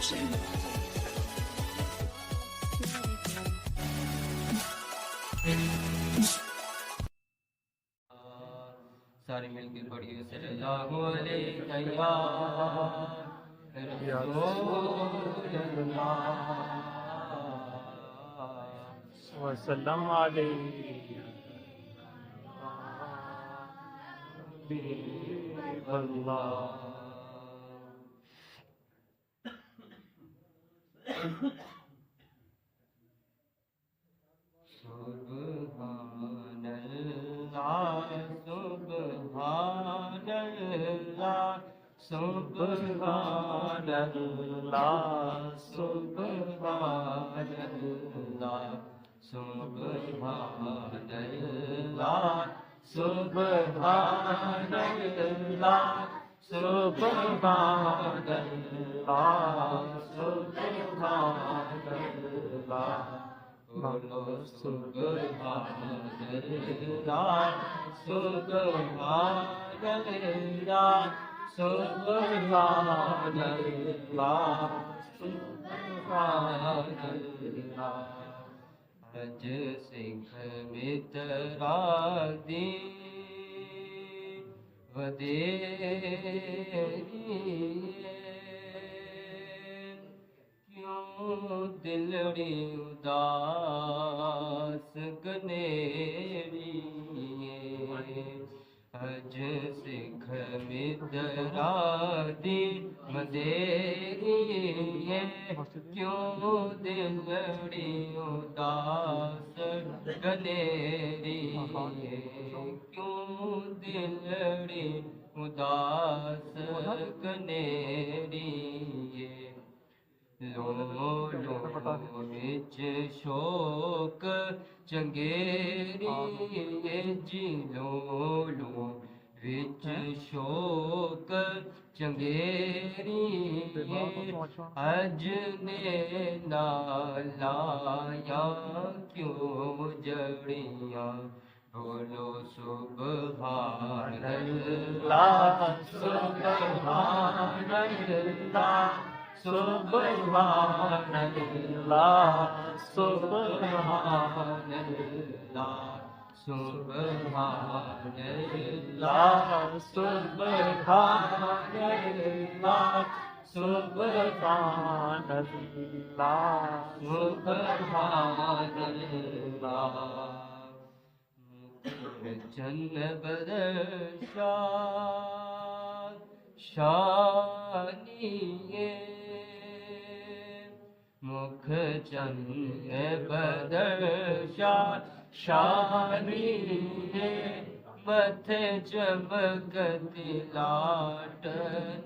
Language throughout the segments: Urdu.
سارے مل کے پڑھیے صلی اللہ علیہ وسلم علیہ اللہ. سبحان اللہ سبحان اللہ سبحان اللہ سبحان اللہ سبحان اللہ سبحان اللہ سبحان اللہ سبحان اللہ بولو سبحان اللہ سبحان اللہ سبحان اللہ سبحان اللہ. اج سکھ مترا دی ودیری کیوں دلڑی اداس گنیری اج سکھ مترا دی مدیری کیوں دلڑی اداس گنیری کیوں دلڑی اداس گنیری لو لو وچ شوق چنگیری جی لو لو وچ شوق چنگیری اج نے نالایا کیوں جڑیاں بولو سبحان اللہ سبحان اللہ سبحان اللہ سبحان اللہ سبحان اللہ سبحان اللہ سبحان اللہ سبحان اللہ. چند بدرشان شانی مکھ چند بدرشان شانی متھے چمکتی لاٹ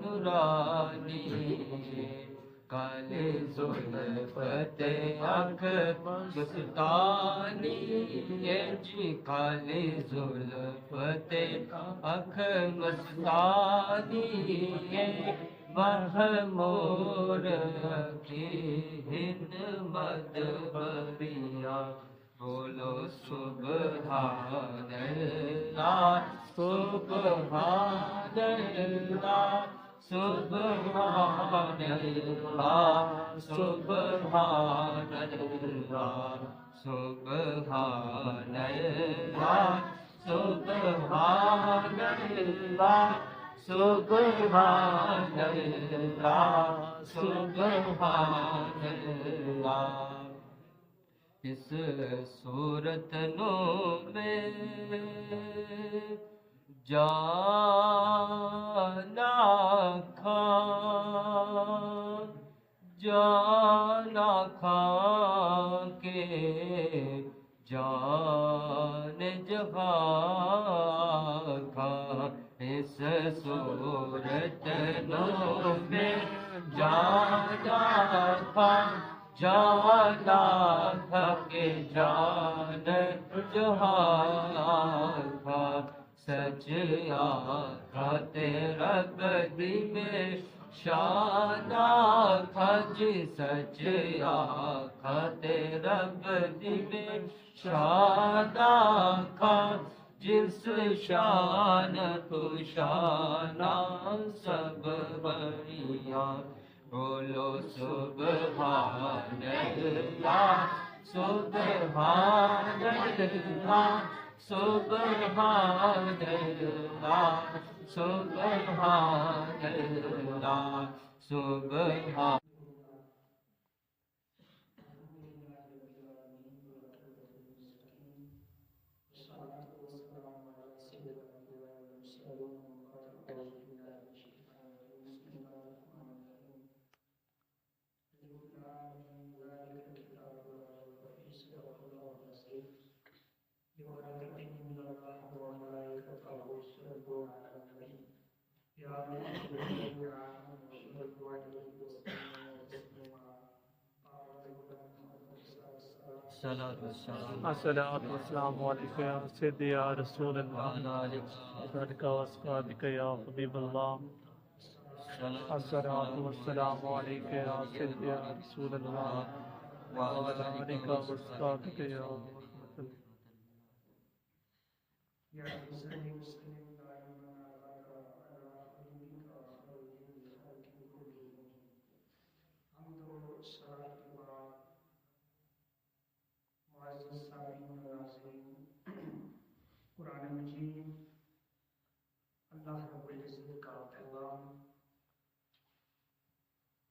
نورانی کالے زلف تے آنکھ مستانی جی کالے زلف تے آنکھ مستانی محمور کی ہند مدبریاں بولو سبحان اللہ سبحان اللہ سبحان اللہ سبحان اللہ سبحان اللہ سبحان اللہ سبحان اللہ سبحان اللہ. اس صورت نو میں جانا کھا کے جان جہاں کھا اس صورت نو میں جانا کھا جانا کھا کے جان جہاں کھا سچ آقا تیرا بدی میں شان آقا جی سچ آقا تیرا بدی میں شان آقا جس شان تو شان سب بڑیاں بولو سبحان اللہ سبحان اللہ سبحان اللہ سبحان اللہ سبحان الصلاة والسلام عليك يا سيدي يا رسول الله وعليك وأصحابك يا حبيب الله. الصلاة والسلام عليك يا سيدي يا رسول الله وعلى آلك وأصحابك يا رحمة الله. قرآن مجید اللہ رب العزت کا پیغام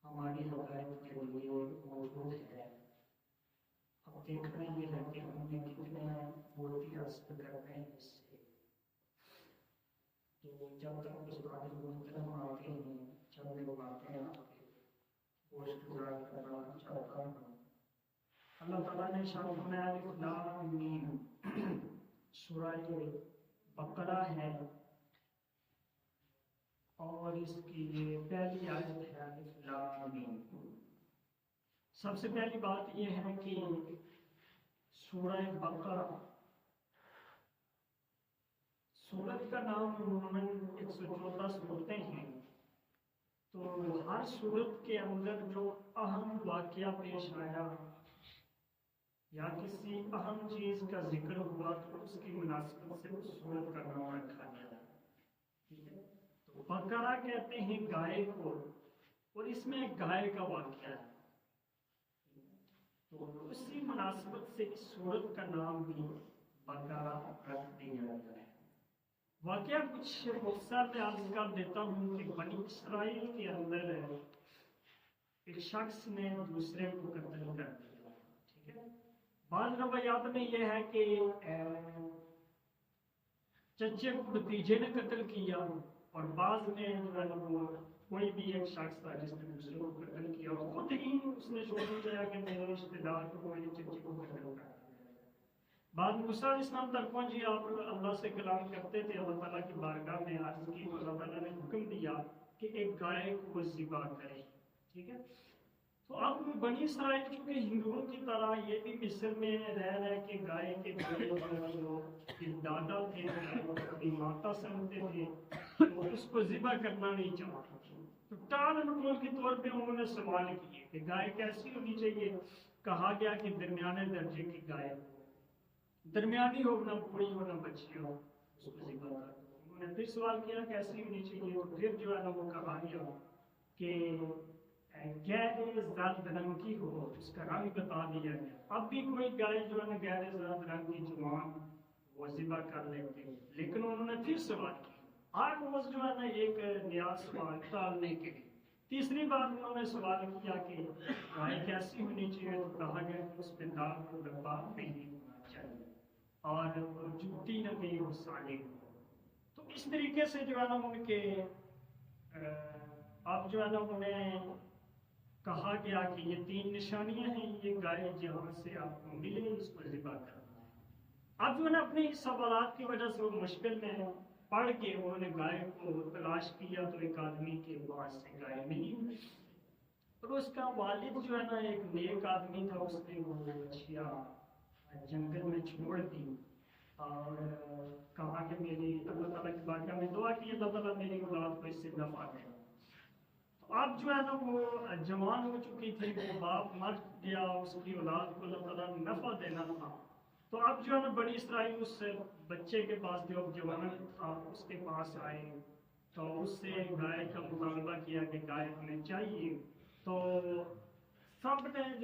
ہماری ہدایت کے لیے موجود ہے. اب دیکھنا یہ ہے کہ ہم نے کتنے موتی حاصل کرتے ہیں اس سے. تو جب تک اس قابل محترم آتے ہیں چند لوگ آتے ہیں آپ کے گوشت گزار کرنا چاہتا ہوں. اللہ تعالیٰ نے ارشاد فرمایا الف لام میم سورہ بقرہ ہے اور اس کی یہ پہلی آیت ہے الف لام میم. سب سے پہلی بات یہ ہے کہ سورہ بقرہ سورت کا نام عموماً 114 سورتیں ہیں. تو ہر سورت کے اندر جو اہم واقعہ پیش آیا یا کسی اہم چیز کا ذکر ہوا تو اس کی مناسبت سے اس سورت کا نام رکھا گیا. تو بقرہ کہتے ہیں گائے کو اور اس میں ایک گائے کا واقعہ ہے. تو اسی مناسبت سے اس سورت کا نام بھی بقرہ رکھ دیا گیا ہے. واقعہ کچھ مختصر میں عرض کر دیتا ہوں کہ بنی اسرائیل کے اندر ایک شخص نے دوسرے کو قتل کر دیا. ٹھیک ہے. بعض روایات میں یہ ہے کہ چچے کو بھتیجے نے قتل کیا اور بعض میں کوئی بھی ایک شخص تھا جس نے دوسرے کو قتل کیا اور خود ہی اس نے شروع کیا کہ میرے رشتے دار کو میرے چچے کو قتل کر. بعد موسیٰ علیہ السلام تک پہنچی. آپ اللہ سے کلام کرتے تھے, اللہ تعالیٰ کی بارگاہ میں عرض کی تو اللہ تعالیٰ نے حکم دیا کہ ایک گائے کو ذبح کرے. ٹھیک ہے. تو اب بنی اسرائیل چونکہ ہندوؤں کی طرح یہ بھی مصر میں رہ رہے کہ گائے کے دادا تھے اپنی ماتا سمجھتے تھے تو اس کو ذبح کرنا نہیں چاہتے تھے. تو ٹال مٹول کے طور پہ انہوں نے سوال کیے کہ گائے کیسی ہونی چاہیے. کہا گیا کہ درمیانے درجے کی گائے, درمیانی ہو نہ بوڑھی ہو نہ بچی ہو, اس کو ذبح کر. انہوں نے پھر سوال کیا کیسی ہونی چاہیے تو پھر جو ہے نا وہ کہا گیا کہ گہرے زرد رنگ کی ہو, اس کا رنگ بتا دیا گیا. اب بھی کوئی گائے جو ہے نا گہرے زرد رنگ کی جوان وہ ذبح کر لیتے ہیں, لیکن انہوں نے پھر سوال کیا. ہر روز جو ہے نا ایک نیا سوال ٹالنے کے لیے تیسری بار انہوں نے سوال کیا کہ گائے کیسی ہونی چاہیے تو کہا گیا کہ اس پہ داغ کو ڈبا نہیں ہونا چاہیے اور جوتی نہ کہیں وہ سالے ہو. تو اس طریقے سے جو ہے نا ان کے اب جو ہے نا انہیں کہا گیا کہ یہ 3 نشانیاں ہیں, یہ گائے جہاں سے آپ کو ملے اس کو ذبح کرنا ہے. اب جو ہے نا اپنے سوالات کی وجہ سے وہ مشکل میں پڑھ کے انہوں نے گائے کو تلاش کیا تو ایک آدمی کے پاس سے گائے ملی اور اس کا والد جو ہے نا ایک نیک آدمی تھا, اس نے وہ بچیاں جنگل میں چھوڑ دی اور کہا کہ میری اللہ تعالیٰ کی بارگاہ میں دعا کی اللہ تعالیٰ میری اولاد کو اس سے نفع دے. اب جو ہے نا وہ جوان ہو چکی تھی, وہ باپ مر گیا, اس کی اولاد کو اللہ تعالیٰ نے نفع دینا تھا. تو اب جو ہے نا بنی اسرائیل اس بچے کے پاس جو جوان تھا اس کے پاس آئے تو اس سے گائے کا مطالبہ کیا کہ گائے ہمیں چاہیے.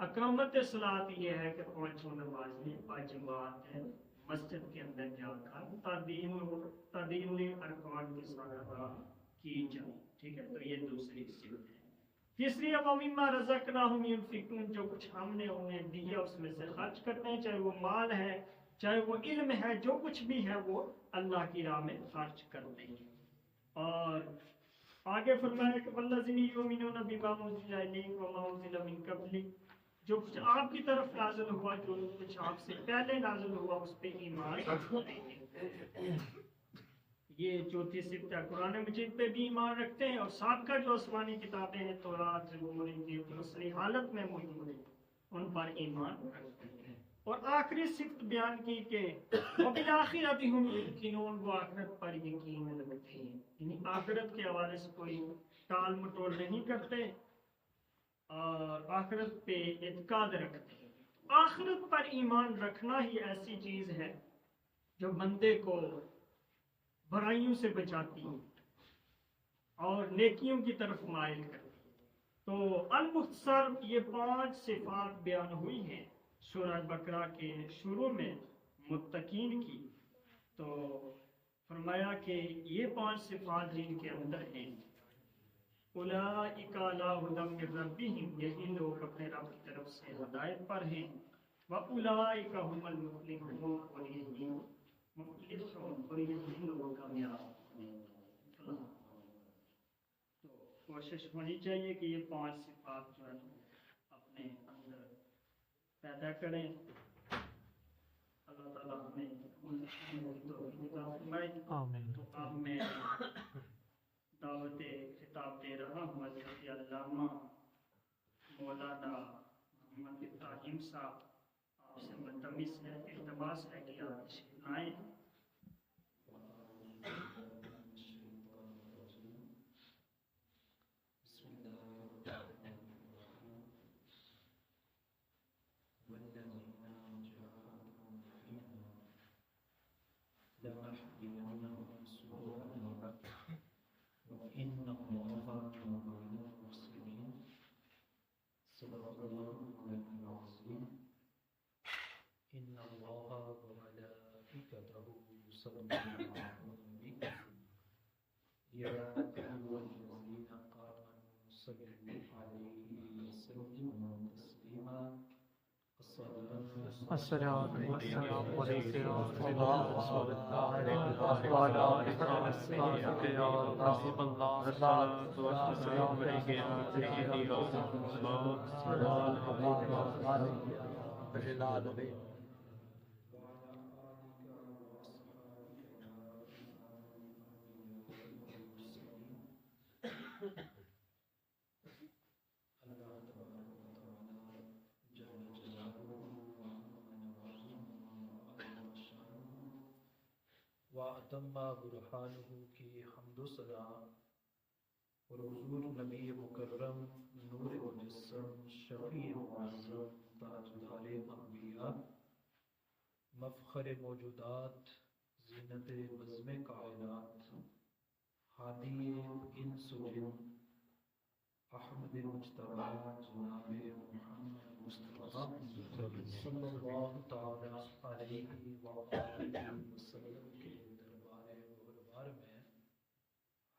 اقامت صلاۃ یہ ہے کہ پانچوں نمازیں باجماعت ہے مسجد کے اندر جا کر تعدین ارکان کے ساتھ ادا کی جائے، ٹھیک ہے، تو یہ دوسری صفت ہے۔ تیسری اب مما رزقناہم ينفقون، جو کچھ ہم نے انہیں دیا اس میں سے خرچ کرتے ہیں، چاہے وہ مال ہے چاہے وہ علم ہے، جو کچھ بھی ہے وہ اللہ کی راہ میں خرچ کرتے ہیں۔ اور آگے فرمایا کہ والذین یؤمنون بما انزل الیک وما انزل من قبلک، جو کچھ آپ کی طرف نازل ہوا، جو کچھ آپ سے پہلے نازل ہوا، اس پہ ایمان رکھتے ہیں۔ یہ چوتھی صفت ہے، قرآن مجید پہ بھی ایمان رکھتے ہیں، اور سابقہ جو آسمانی کتابیں ہیں تورات زبور انجیل دوسری حالت میں موجود ہیں ان پر ایمان رکھتے ہیں۔ اور آخری صفت بیان کی کہ وبالآخرۃ ھم یوقنون، وہ آخرت پر یقین رکھتے ہیں، یعنی آخرت کے حوالے سے کوئی ٹال مٹول نہیں کرتے اور آخرت پہ اعتقاد رکھتے ہیں۔ آخرت پر ایمان رکھنا ہی ایسی چیز ہے جو بندے کو برائیوں سے بچاتی ہے اور نیکیوں کی طرف مائل کرتی ہے۔ تو المختصر یہ 5 صفات بیان ہوئی ہیں سورہ بقرہ کے شروع میں متقین کی، تو فرمایا کہ یہ 5 صفات جن کے اندر ہیں، اولئک علی ھدی من ربہم، یہی لوگ اپنے رب کی طرف سے ہدایت پر ہیں، واولئک ھم المفلحون، اور یہی مفلحون، اور یہی لوگ کامیاب ہیں۔ تو کوشش ہونی چاہیے کہ یہ 5 صفات جو ہے اپنے اندر پیدا کریں۔ اللہ تعالیٰ ہمیں توفیق عطا فرمائے۔ آمین۔ تو اب میں دعوت خطاب دے رہا ہوں حضرت علامہ مولانا محمد ابراہیم صاحب، آپ سے ملتمس ہے، التماس ہے کہ آپ تشریف لائیں۔ السلام علیکم رسول اللہ وعلیٰ آلہ یا رسول اللہ، الصلاۃ والسلام علیک یا سیدی یا رسول اللہ۔ وَأَتَمَّ برہانہ کی حمد و ثنا، اور حضور نبی مکرم نور مجسم شفیع معظم تاجدار انبیاء مفخر موجودات زینت بزم کائنات ہادی انس و جن احمد مجتبی جناب محمد مصطفیٰ صلی اللہ تعالیٰ علیہ وآلہ وسلم کے دربار غربار میں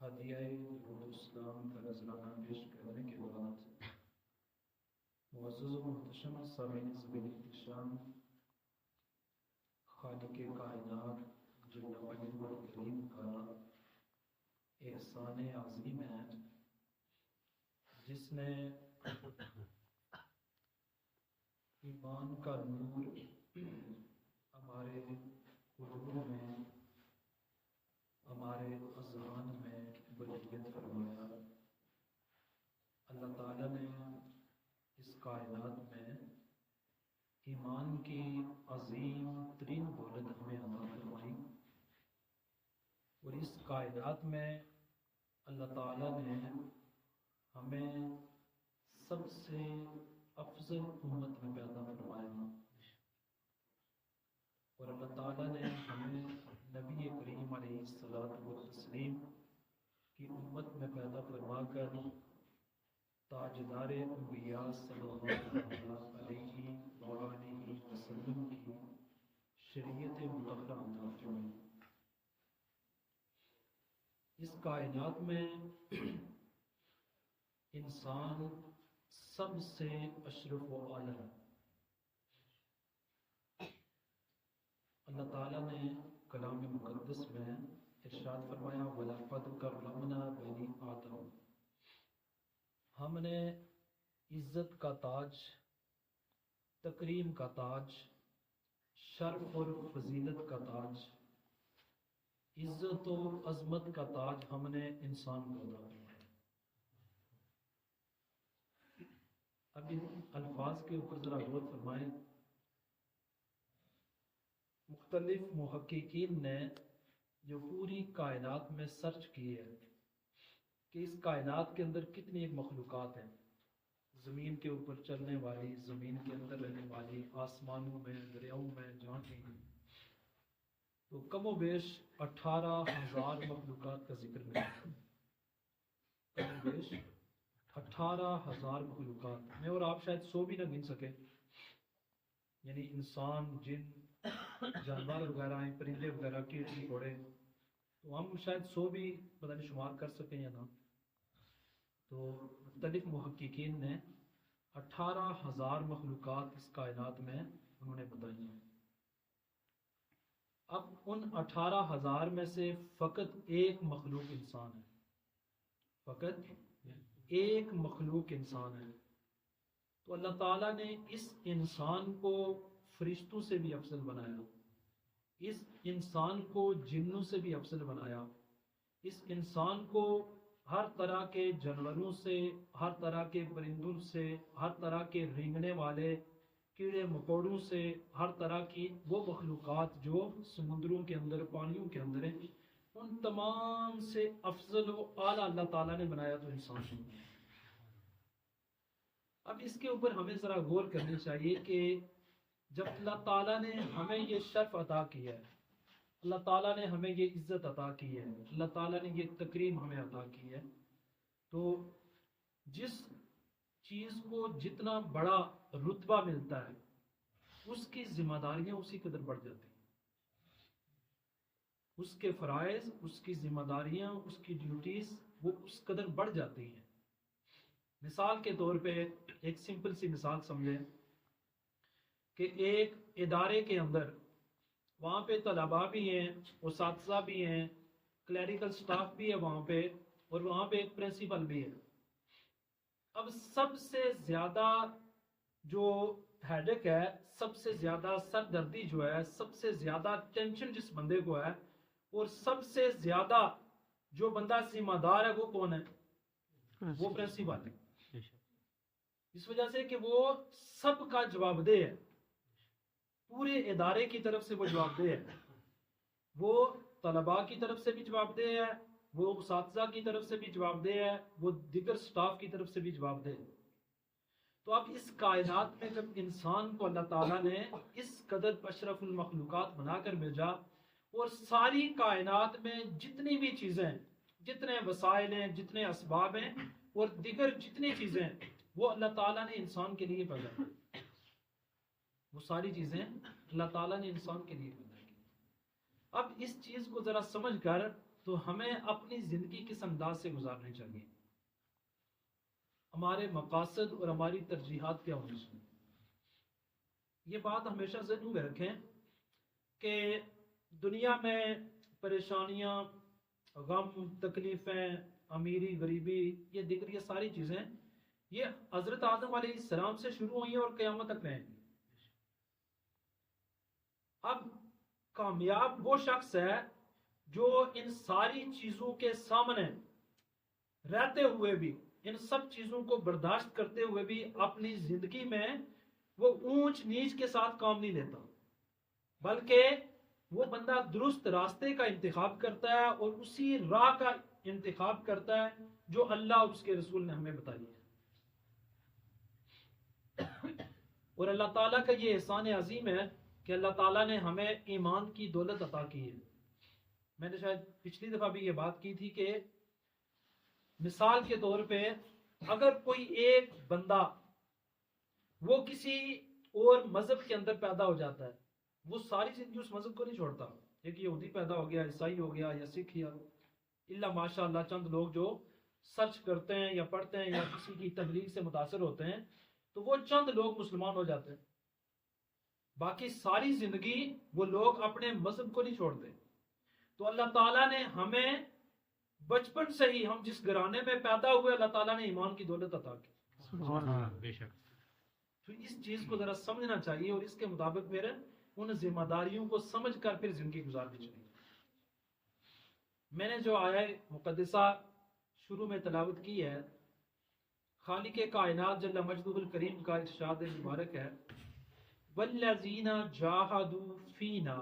ہدیہ درود اسلام کا نذرانہ پیش کرنے کے بعد، معزز و محتشم سامعین زمین شان، خالق کائنات جل مجدہ کریم کا احسان عظیم ہے جس نے ایمان کا نور ہمارے قلوب میں، ہمارے اذہان میں بلندیت فرمایا۔ اللہ تعالیٰ نے اس کائنات میں ایمان کی عظیم ترین دولت ہمیں عطا فرمائی، اور اس کائنات میں اللہ تعالیٰ نے ہمیں سب سے افضل امت میں پیدا فرمایا، اور اللہ تعالیٰ نے ہمیں نبی کریم علیہ الصلوۃ والتسلیم کی امت میں پیدا فرما کر تاجدار انبیاء صلی اللہ علیہ وآلہ وسلم کی شریعت مطہرہ عطا فرمائی۔ اس کائنات میں انسان سب سے اشرف و اعلیٰ ہے۔ اللہ تعالیٰ نے کلام مقدس میں ارشاد فرمایا وَلَقَدْ كَرَّمْنَا بَنِي آدَمَ، ہم نے عزت کا تاج، تکریم کا تاج، شرف اور فضیلت کا تاج، عزت و عظمت کا تاج ہم نے انسان کو عطا فرمایا۔ اب ان الفاظ کے اوپر ذرا غور فرمائیں۔ مختلف محققین نے جو پوری کائنات میں سرچ کی ہے کہ اس کائنات کے اندر کتنی مخلوقات ہیں، زمین کے اوپر چلنے والی، زمین کے اندر رہنے والی، آسمانوں میں، دریاؤں میں، جہاں کہیں، تو کم و بیش 18,000 مخلوقات کا ذکر ملا۔ کم و بیش 18,000 مخلوقات، میں اور آپ شاید 100 بھی نہ گن سکے، یعنی انسان، جن، جانور وغیرہ ہیں، پرندے وغیرہ، کیڑے گھوڑے، تو ہم شاید 100 بھی پتہ نہیں شمار کر سکیں یا نہ۔ تو مختلف محققین نے 18,000 مخلوقات اس کائنات میں انہوں نے بتائی ہیں۔ اب ان 18,000 میں سے فقط ایک مخلوق انسان ہے، فقط ایک مخلوق انسان ہے۔ تو اللہ تعالیٰ نے اس انسان کو فرشتوں سے بھی افضل بنایا، اس انسان کو جنوں سے بھی افضل بنایا، اس انسان کو ہر طرح کے جانوروں سے، ہر طرح کے پرندوں سے، ہر طرح کے رینگنے والے کیڑے مکوڑوں سے، ہر طرح کی وہ مخلوقات جو سمندروں کے اندر، پانیوں کے اندر ہیں، ان تمام سے افضل و اعلیٰ اللہ تعالیٰ نے بنایا تو انسان کو۔ اب اس کے اوپر ہمیں ذرا غور کرنی چاہیے کہ جب اللہ تعالیٰ نے ہمیں یہ شرف عطا کیا ہے، اللہ تعالیٰ نے ہمیں یہ عزت عطا کی ہے، اللہ تعالیٰ نے یہ تکریم ہمیں عطا کی ہے، تو جس چیز کو جتنا بڑا رتبہ ملتا ہے اس کی ذمہ داریاں اسی قدر بڑھ جاتی ہیں، اس کے فرائض، اس کی ذمہ داریاں، اس کی ڈیوٹیز وہ اس قدر بڑھ جاتی ہیں۔ مثال کے طور پہ ایک سمپل سی مثال سمجھیں کہ ایک ادارے کے اندر وہاں پہ طلباء بھی ہیں، اساتذہ بھی ہیں، کلیریکل سٹاف بھی ہے وہاں پہ، اور وہاں پہ ایک پرنسپل بھی ہے۔ اب سب سے زیادہ جو ہیڈک ہے، سب سے زیادہ سردردی جو ہے، سب سے زیادہ ٹینشن جس بندے کو ہے، اور سب سے زیادہ جو بندہ ذمہ دار ہے وہ کون ہے؟ وہ پرنسپل ہے۔ اس وجہ سے کہ وہ سب کا جواب دہ ہے، پورے ادارے کی طرف سے وہ جواب دہ ہے، وہ طلباء کی طرف سے بھی جواب دہ ہے، وہ اساتذہ کی طرف سے بھی جواب دہ ہے، وہ دیگر سٹاف کی طرف سے بھی جواب دہ ہے۔ تو اب اس کائنات میں جب انسان کو اللہ تعالیٰ نے اس قدر اشرف المخلوقات بنا کر بھیجا، اور ساری کائنات میں جتنی بھی چیزیں ہیں، جتنے وسائل ہیں، جتنے اسباب ہیں اور دیگر جتنی چیزیں ہیں، وہ اللہ تعالیٰ نے انسان کے لیے پیدا کی، وہ ساری چیزیں اللہ تعالیٰ نے انسان کے لیے پیدا کی۔ اب اس چیز کو ذرا سمجھ کر تو ہمیں اپنی زندگی کس انداز سے گزارنی چاہیے، ہمارے مقاصد اور ہماری ترجیحات کیا ہونی چاہیے۔ یہ بات ہمیشہ ذہن میں رکھیں کہ دنیا میں پریشانیاں، غم، تکلیفیں، امیری، غریبی، یہ دیگر یہ ساری چیزیں یہ حضرت آدم علیہ السلام سے شروع ہوئی ہیں اور قیامت تک رہیں گی۔ اب کامیاب وہ شخص ہے جو ان ساری چیزوں کے سامنے رہتے ہوئے بھی، ان سب چیزوں کو برداشت کرتے ہوئے بھی اپنی زندگی میں وہ اونچ نیچ کے ساتھ کام نہیں لیتا، بلکہ وہ بندہ درست راستے کا انتخاب کرتا ہے اور اسی راہ کا انتخاب کرتا ہے جو اللہ اور اس کے رسول نے ہمیں بتائی ہے۔ اور اللہ تعالیٰ کا یہ احسان عظیم ہے کہ اللہ تعالیٰ نے ہمیں ایمان کی دولت عطا کی ہے۔ میں نے شاید پچھلی دفعہ بھی یہ بات کی تھی کہ مثال کے طور پہ اگر کوئی ایک بندہ وہ کسی اور مذہب کے اندر پیدا ہو جاتا ہے، وہ ساری زندگی اس مذہب کو نہیں چھوڑتا. ایک یہودی پیدا ہو گیا، عیسائی ہو گیا یا سکھ، یا اللہ ماشاء اللہ چند لوگ جو سرچ کرتے ہیں یا پڑھتے ہیں یا کسی کی تبلیغ سے متاثر ہوتے ہیں تو وہ چند لوگ مسلمان ہو جاتے ہیں. باقی ساری زندگی وہ لوگ اپنے مذہب کو نہیں چھوڑتے. تو اللہ تعالیٰ نے ہمیں بچپن سے ہی، ہم جس گھرانے میں پیدا ہوئے، اللہ تعالیٰ نے ایمان کی دولت عطا کی. بے شک. تو اس چیز کو ذرا سمجھنا چاہیے اور اس کے مطابق پھر ان ذمہ داریوں کو سمجھ کر پھر زندگی گزارنی چاہیے. میں نے جو آیہ مقدسہ شروع میں تلاوت کی ہے، خالق کائنات جل مجدہ الکریم کا ارشاد مبارک ہے، والذین جاہدوا فینا.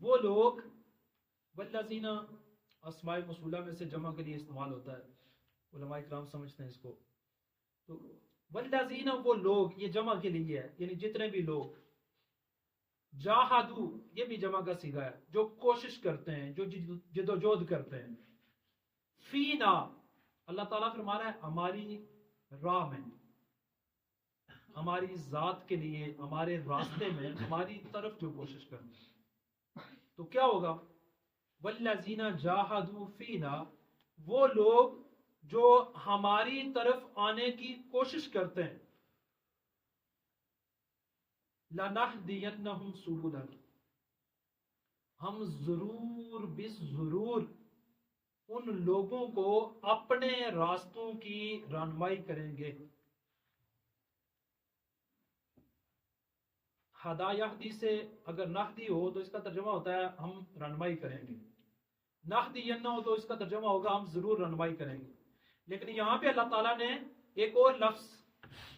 وہ لوگ، والذین اسماء موصولہ میں سے جمع کے لیے استعمال ہوتا ہے، علماء اکرام سمجھتے ہیں اس کو. تو والذین، وہ لوگ، یہ جمع کے لیے ہے، یعنی جتنے بھی لوگ. جاہدو، یہ بھی جمع کا صیغہ ہے، جو کوشش کرتے ہیں، جو جدوجہد کرتے ہیں. فینا، اللہ تعالیٰ فرما رہا ہے ہماری راہ میں، ہماری ذات کے لیے، ہمارے راستے میں، ہماری طرف جو کوشش کرتے ہیں. تو کیا ہوگا؟ والذین جاہدوا فینا، وہ لوگ جو ہماری طرف آنے کی کوشش کرتے ہیں. لَنَهْدِيَنَّهُمْ سُبُلَنَا، ہم ضرور ضرور ان لوگوں کو اپنے راستوں کی رہنمائی کریں گے. ہدا یہدی سے اگر نہدی ہو تو اس کا ترجمہ ہوتا ہے ہم رہنمائی کریں گے. نہدینہ ہو تو اس کا ترجمہ ہوگا ہم ضرور رہنمائی کریں گے. لیکن یہاں پہ اللہ تعالیٰ نے ایک اور لفظ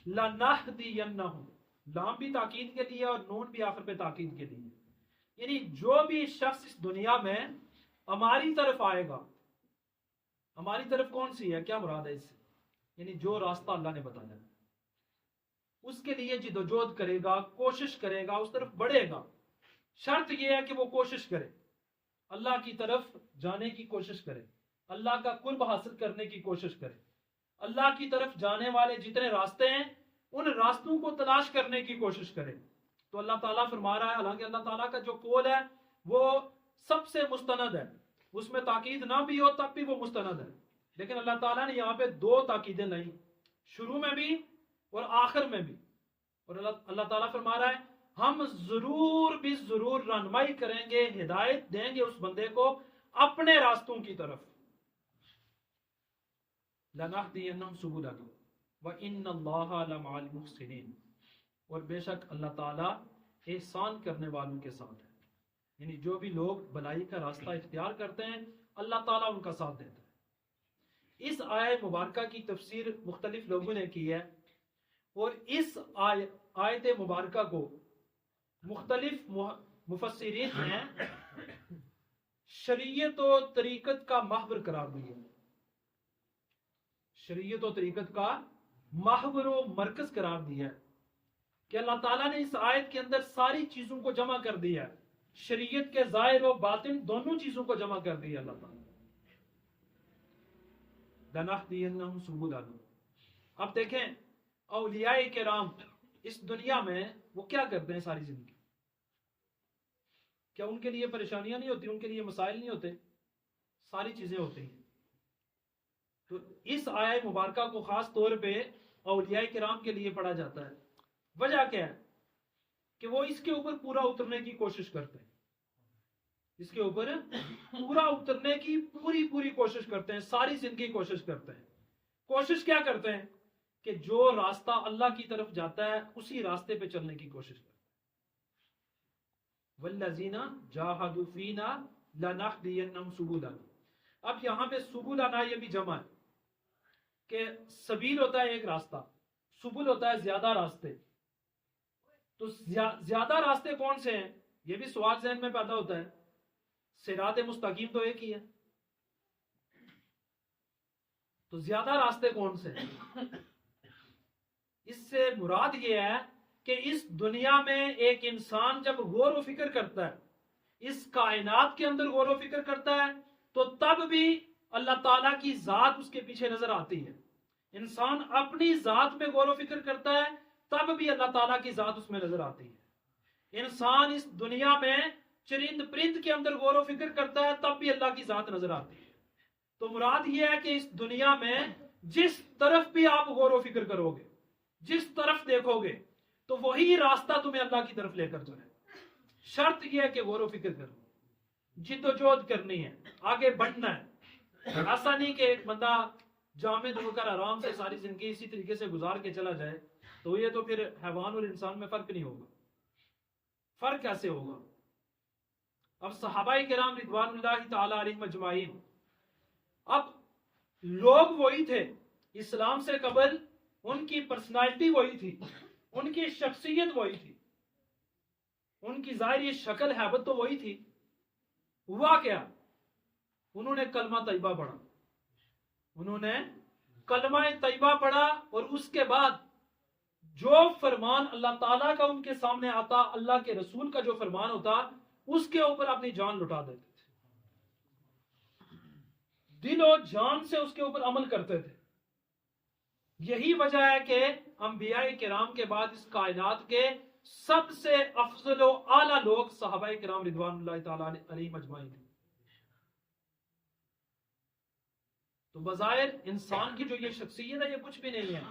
لَنَهْدِيَنَّهُمْ، لام بھی تاکید کے لیے اور نون بھی آخر پہ تاکید کے لیے، یعنی جو بھی شخص اس دنیا میں ہماری طرف آئے گا. ہماری طرف کون سی ہے؟ کیا مراد ہے اس سے؟ یعنی جو راستہ اللہ نے بتایا اس کے لیے جدوجہد کرے گا، کوشش کرے گا، اس طرف بڑھے گا. شرط یہ ہے کہ وہ کوشش کرے، اللہ کی طرف جانے کی کوشش کرے، اللہ کا قرب حاصل کرنے کی کوشش کرے. اللہ کی طرف جانے والے جتنے راستے ہیں ان راستوں کو تلاش کرنے کی کوشش کرے. تو اللہ تعالیٰ فرما رہا ہے، حالانکہ اللہ تعالیٰ کا جو قول ہے وہ سب سے مستند ہے، اس میں تاکید نہ بھی ہو تب بھی وہ مستند ہے. لیکن اللہ تعالیٰ نے یہاں پہ دو تاکیدیں لائیں، شروع میں بھی اور آخر میں بھی. اور اللہ تعالیٰ فرما رہا ہے ہم ضرور بھی ضرور رہنمائی کریں گے، ہدایت دیں گے اس بندے کو اپنے راستوں کی طرف. لَنَهْدِيَنَّهُمْ سُبُلَنَا وَإِنَّ اللَّهَ لَمَعَ الْمُحْسِنِينَ، اور بے شک اللہ تعالیٰ احسان کرنے والوں کے ساتھ ہے. یعنی جو بھی لوگ بھلائی کا راستہ اختیار کرتے ہیں اللہ تعالیٰ ان کا ساتھ دیتا ہے. اس آیہ مبارکہ کی تفسیر مختلف لوگوں نے کی ہے، اور اس آیت مبارکہ کو مختلف مفسرین نے شریعت و طریقت کا محور قرار دیا. شریعت و طریقت کا محور و مرکز قرار دیا ہے کہ اللہ تعالیٰ نے اس آیت کے اندر ساری چیزوں کو جمع کر دیا ہے. شریعت کے ظاہر و باطن دونوں چیزوں کو جمع کر دیا اللہ تعالیٰ. لَنَهْدِيَنَّهُمْ سُبُلَنَا. اب دیکھیں اولیاء کرام اس دنیا میں وہ کیا کرتے ہیں ساری زندگی؟ کیا ان کے لیے پریشانیاں نہیں ہوتی؟ ان کے لیے مسائل نہیں ہوتے؟ ساری چیزیں ہوتی ہیں. تو اس آیہ مبارکہ کو خاص طور پہ اولیاء کرام کے لیے پڑھا جاتا ہے. وجہ کیا ہے؟ کہ وہ اس کے اوپر پورا اترنے کی کوشش کرتے ہیں، اس کے اوپر پورا اترنے کی پوری کوشش کرتے ہیں، ساری زندگی کوشش کرتے ہیں. کوشش کیا کرتے ہیں؟ کہ جو راستہ اللہ کی طرف جاتا ہے اسی راستے پہ چلنے کی کوشش کرتے ہیں. وَالَّذِينَ جَاهَدُوا فِينَا لَنَهْدِيَنَّهُمْ سُبُلَنَا. اب یہاں پہ سبلنا یہ بھی جمع ہے کہ سبیل ہوتا ہے ایک راستہ، سبل ہوتا ہے زیادہ راستے. تو زیادہ راستے کون سے ہیں؟ یہ بھی سوال ذہن میں پیدا ہوتا ہے. صراط مستقیم تو ایک ہی ہے، تو زیادہ راستے کون سے ہیں؟ اس سے مراد یہ ہے کہ اس دنیا میں ایک انسان جب غور و فکر کرتا ہے، اس کائنات کے اندر غور و فکر کرتا ہے، تو تب بھی اللہ تعالیٰ کی ذات اس کے پیچھے نظر آتی ہے. انسان اپنی ذات میں غور و فکر کرتا ہے تب بھی اللہ تعالیٰ کی ذات اس میں نظر آتی ہے. انسان اس دنیا میں چرند پرند کے اندر غور و فکر کرتا ہے تب بھی اللہ کی ذات نظر آتی ہے. تو مراد یہ ہے کہ اس دنیا میں جس طرف بھی آپ غور و فکر کرو گے، جس طرف دیکھو گے، تو وہی راستہ تمہیں اللہ کی طرف لے کر جائے. شرط یہ ہے کہ غور و فکر کرو، جد و جہد کرنی ہے، آگے بڑھنا ہے. ایسا نہیں کہ ایک بندہ جامد ہو کر آرام سے ساری زندگی اسی طریقے سے گزار کے چلا جائے، تو یہ تو پھر حیوان اور انسان میں فرق نہیں ہوگا. فرق کیسے ہوگا؟ اب صحابہ کرام رضوان اللہ تعالی علیہم اجمعین، اب لوگ وہی تھے اسلام سے قبل، ان کی پرسنالٹی وہی تھی، ان کی شخصیت وہی تھی، ان کی ظاہری شکل ہیبت تو وہی تھی. ہوا کیا؟ انہوں نے کلمہ طیبہ پڑھا، انہوں نے کلمہ طیبہ پڑھا، اور اس کے بعد جو فرمان اللہ تعالیٰ کا ان کے سامنے آتا، اللہ کے رسول کا جو فرمان ہوتا، اس کے اوپر اپنی جان لٹا دیتے تھے، دل و جان سے اس کے اوپر عمل کرتے تھے. یہی وجہ ہے کہ انبیاء کرام کے بعد اس کائنات کے سب سے افضل و اعلیٰ لوگ صحابہ کرام رضوان اللہ تعالی علیہم اجمعین تھے. تو بظاہر انسان کی جو یہ شخصیت ہے یہ کچھ بھی نہیں ہے.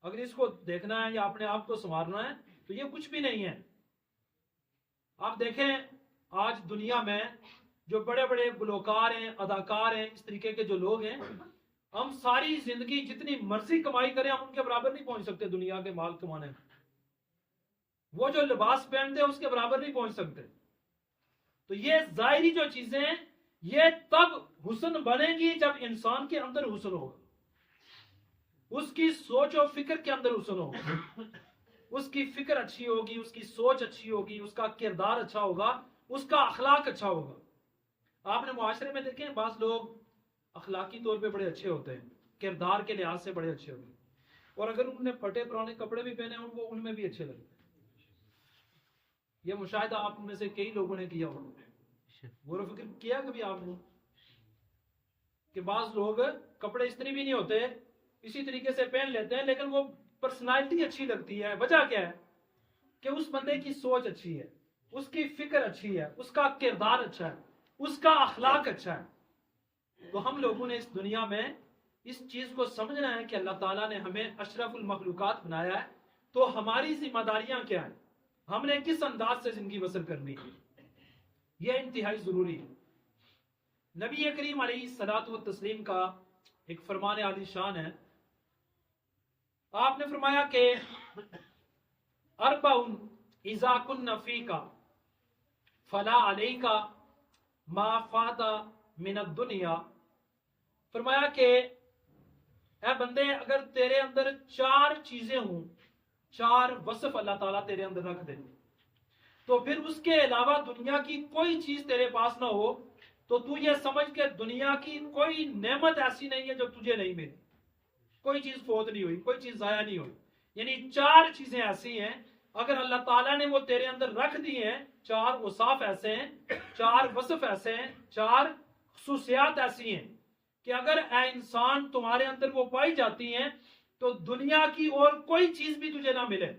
اگر اس کو دیکھنا ہے یا اپنے آپ کو سنوارنا ہے تو یہ کچھ بھی نہیں ہے. آپ دیکھیں آج دنیا میں جو بڑے بڑے گلوکار ہیں، اداکار ہیں، اس طریقے کے جو لوگ ہیں، ہم ساری زندگی جتنی مرضی کمائی کریں ہم ان کے برابر نہیں پہنچ سکتے. دنیا کے مال کمانے میں وہ جو لباس پہنتے ہیں اس کے برابر نہیں پہنچ سکتے. تو یہ ظاہری جو چیزیں ہیں یہ تب حسن بنے گی جب انسان کے اندر حسن ہوگا، اس کی سوچ و فکر کے اندر حسن ہوگا، اس کی فکر اچھی ہوگی، اس کی سوچ اچھی ہوگی، اس کا کردار اچھا ہوگا، اس کا اخلاق اچھا ہوگا. آپ نے معاشرے میں دیکھیں بعض لوگ اخلاقی طور پہ بڑے اچھے ہوتے ہیں، کردار کے لحاظ سے بڑے اچھے ہوتے ہیں، اور اگر انہوں نے پھٹے پرانے کپڑے بھی پہنے ہوں وہ ان میں بھی اچھے لگتے ہیں. یہ مشاہدہ آپ میں سے کئی لوگوں نے کیا ہوگا. غور و فکر کیا کبھی آپ نے کہ بعض لوگ کپڑے استری بھی نہیں ہوتے، اسی طریقے سے پہن لیتے ہیں، لیکن وہ پرسنالٹی اچھی لگتی ہے. وجہ کیا ہے؟ کہ اس بندے کی سوچ اچھی ہے، اس کی فکر اچھی ہے، اس کا کردار اچھا ہے، اس کا اخلاق اچھا ہے. تو ہم لوگوں نے اس دنیا میں اس چیز کو سمجھنا ہے کہ اللہ تعالیٰ نے ہمیں اشرف المخلوقات بنایا ہے، تو ہماری ذمہ داریاں کیا ہیں، ہم نے کس انداز سے زندگی بسر کرنی ہے، یہ انتہائی ضروری ہے. نبی کریم علیہ الصلوۃ والتسلیم کا ایک فرمان عالی شان ہے. آپ نے فرمایا کہ اربع اذا کن فیک فلا علیک ما فات من الدنیا. فرمایا کہ اے بندے اگر تیرے اندر 4 چیزیں ہوں، 4 وصف اللہ تعالیٰ تیرے اندر رکھ دے، تو پھر اس کے علاوہ دنیا کی کوئی چیز تیرے پاس نہ ہو، تو یہ سمجھ کہ دنیا کی کوئی نعمت ایسی نہیں ہے جو تجھے نہیں ملی، کوئی چیز فوت نہیں ہوئی، کوئی چیز ضائع نہیں ہوئی. یعنی 4 چیزیں ایسی ہیں اگر اللہ تعالیٰ نے وہ تیرے اندر رکھ دی ہیں، 4 اوصاف ایسے ہیں، 4 وصف ایسے ہیں، 4 خصوصیات ایسی ہیں کہ اگر اے انسان تمہارے اندر وہ پائی جاتی ہیں تو دنیا کی اور کوئی چیز بھی تجھے نہ ملے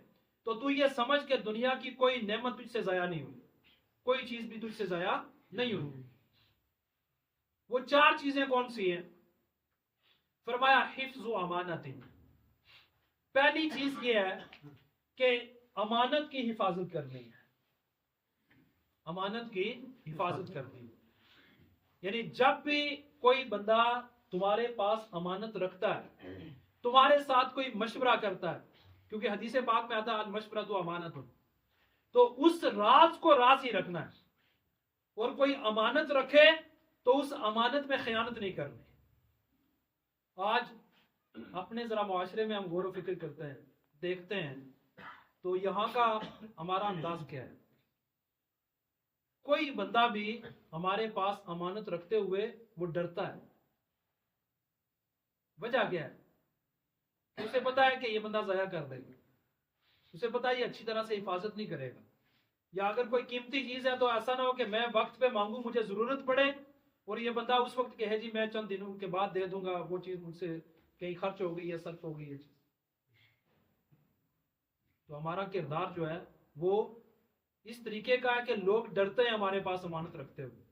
تو تو یہ سمجھ کہ دنیا کی کوئی نعمت تجھ سے ضائع نہیں ہوئی، کوئی چیز بھی تجھ سے ضائع نہیں ہوئی. وہ 4 چیزیں کون سی ہیں؟ فرمایا حفظ و امانت. پہلی چیز یہ ہے کہ امانت کی حفاظت کرنی ہے، امانت کی حفاظت کرنی ہے. یعنی جب بھی کوئی بندہ تمہارے پاس امانت رکھتا ہے، تمہارے ساتھ کوئی مشورہ کرتا ہے، کیونکہ حدیث پاک میں آتا ہے المشورہ تو امانت ہو، تو اس راز کو راز ہی رکھنا ہے، اور کوئی امانت رکھے تو اس امانت میں خیانت نہیں کرنی. آج اپنے ذرا معاشرے میں ہم غور و فکر کرتے ہیں، دیکھتے ہیں تو یہاں کا ہمارا انداز کیا ہے. کوئی بندہ بھی ہمارے پاس امانت رکھتے ہوئے وہ ڈرتا ہے. وجہ کیا ہے؟ اسے پتا ہے کہ یہ بندہ ضائع کر دے گا، اسے پتا ہے یہ اچھی طرح سے حفاظت نہیں کرے گا، یا اگر کوئی قیمتی چیز ہے تو ایسا نہ ہو کہ میں وقت پہ مانگوں، مجھے ضرورت پڑے اور یہ بندہ اس وقت کہے جی میں چند دنوں کے بعد دے دوں گا، وہ چیز مجھ سے کہیں خرچ ہو گئی ہے، صرف ہو گئی ہے چیز. تو ہمارا کردار جو ہے وہ اس طریقے کا ہے کہ لوگ ڈرتے ہیں ہمارے پاس امانت رکھتے ہوئے.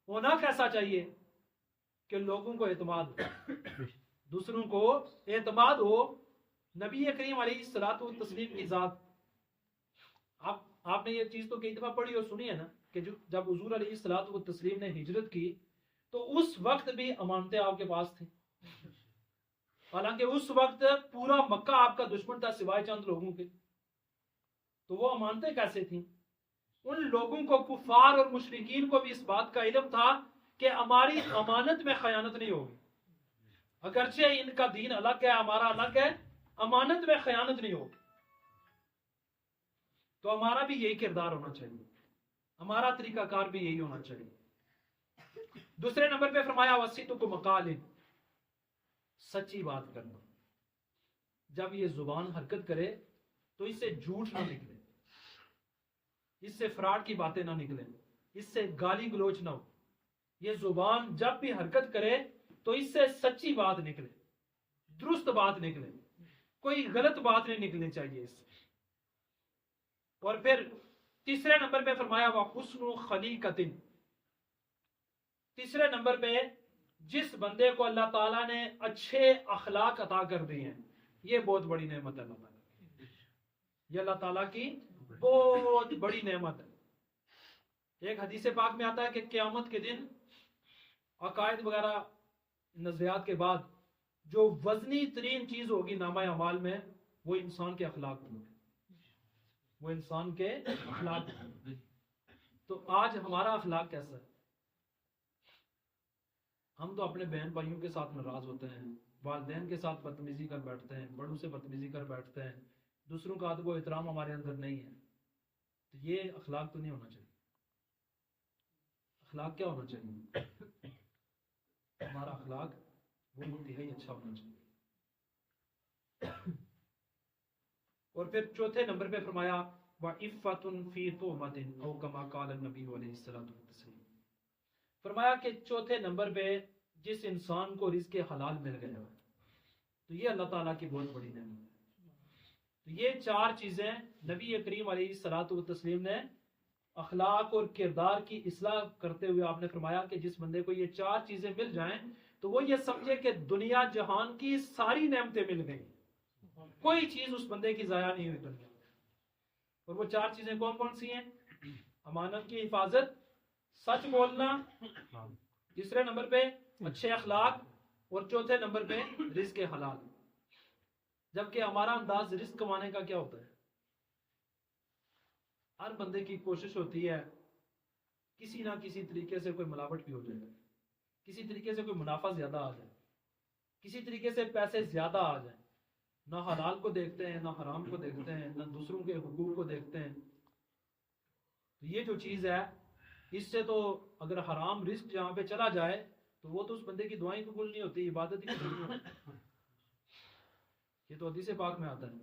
ہونا کیسا چاہیے کہ لوگوں کو اعتماد ہو، دوسروں کو اعتماد ہو. نبی کریم علیہ الصلوۃ والتسلیم کی ذات، آپ نے یہ چیز تو کئی دفعہ پڑھی اور سنی ہے نا کہ جب حضور علیہ الصلوۃ والتسلیم نے ہجرت کی تو اس وقت بھی امانتیں آپ کے پاس تھیں. حالانکہ اس وقت پورا مکہ آپ کا دشمن تھا سوائے چند لوگوں کے. تو وہ امانتیں کیسے تھیں؟ ان لوگوں کو، کفار اور مشرکین کو بھی اس بات کا علم تھا کہ ہماری امانت میں خیانت نہیں ہوگی. اگرچہ ان کا دین الگ ہے، ہمارا الگ ہے، امانت میں خیانت نہیں ہوگی. تو ہمارا بھی یہی کردار ہونا چاہیے، ہمارا طریقہ کار بھی یہی ہونا چاہیے. دوسرے نمبر پہ فرمایا وَصِدْقُ مَقَالٍ، سچی بات کرنا. جب یہ زبان حرکت کرے تو اس سے جھوٹ نہ نکلے، اس سے فراڈ کی باتیں نہ نکلیں، اس سے گالی گلوچ نہ ہو. یہ زبان جب بھی حرکت کرے تو اس سے سچی بات نکلے، درست بات نکلے، کوئی غلط بات نہیں نکلنی چاہیے اس سے. اور پھر تیسرے نمبر پہ فرمایا وَحُسْنُ خَلِيقَةٍ، تیسرے نمبر پہ جس بندے کو اللہ تعالیٰ نے اچھے اخلاق عطا کر دیے ہیں، یہ بہت بڑی نعمت ہے اللہ تعالیٰ کی. یہ اللہ تعالیٰ کی بہت بڑی نعمت ہے. ایک حدیث پاک میں آتا ہے کہ قیامت کے دن عقائد وغیرہ نظریات کے بعد جو وزنی ترین چیز ہوگی نامہ اعمال میں وہ انسان کے اخلاق ہوں گے، وہ انسان کے اخلاق ہوں گے. تو آج ہمارا اخلاق کیسا ہے؟ ہم تو اپنے بہن بھائیوں کے ساتھ ناراض ہوتے ہیں، والدین کے ساتھ بدتمیزی کر بیٹھتے ہیں، بڑوں سے بدتمیزی کر بیٹھتے ہیں، دوسروں کا ادب و احترام ہمارے اندر نہیں ہے. تو یہ اخلاق تو نہیں ہونا چاہیے. اخلاق کیا ہونا چاہیے؟ ہمارا اخلاق وہ انتہائی اچھا ہونا چاہیے. اور پھر چوتھے نمبر پہ فرمایا وَعِفَّةٌ فِي تُهْمَةٍ أَوْ كَمَا قَالَ النَّبِيُّ عَلَيْهِ الصَّلَاةُ وَالتَّسْلِيمُ. فرمایا کہ چوتھے نمبر پہ جس انسان کو رزق حلال مل گیا تو یہ اللہ تعالیٰ کی بہت بڑی نعمت ہے. تو یہ چار چیزیں نبی کریم علیہ الصلوۃ والتسلیم نے اخلاق اور کردار کی اصلاح کرتے ہوئے آپ نے فرمایا کہ جس بندے کو یہ چار چیزیں مل جائیں تو وہ یہ سمجھے کہ دنیا جہان کی ساری نعمتیں مل گئیں، کوئی چیز اس بندے کی ضائع نہیں ہوئی دنیا میں. اور وہ چار چیزیں کون کون سی ہیں؟ امانت کی حفاظت، سچ بولنا، تیسرے نمبر پہ اچھے اخلاق، اور چوتھے نمبر پہ رزق حلال. جبکہ ہمارا انداز رزق کمانے کا کیا ہوتا ہے؟ ہر بندے کی کوشش ہوتی ہے کسی نہ کسی طریقے سے کوئی ملاوٹ بھی ہو جائے، کسی طریقے سے کوئی منافع زیادہ آ جائے، کسی طریقے سے پیسے زیادہ آ جائیں. نہ حلال کو دیکھتے ہیں، نہ حرام کو دیکھتے ہیں، نہ دوسروں کے حقوق کو دیکھتے ہیں. تو یہ جو چیز ہے اس سے تو اگر حرام رزق جہاں پہ چلا جائے تو وہ تو اس بندے کی دعائیں قبول نہیں ہوتی، عبادت ہی قبول نہیں ہوتی. یہ تو حدیث پاک میں آتا ہے.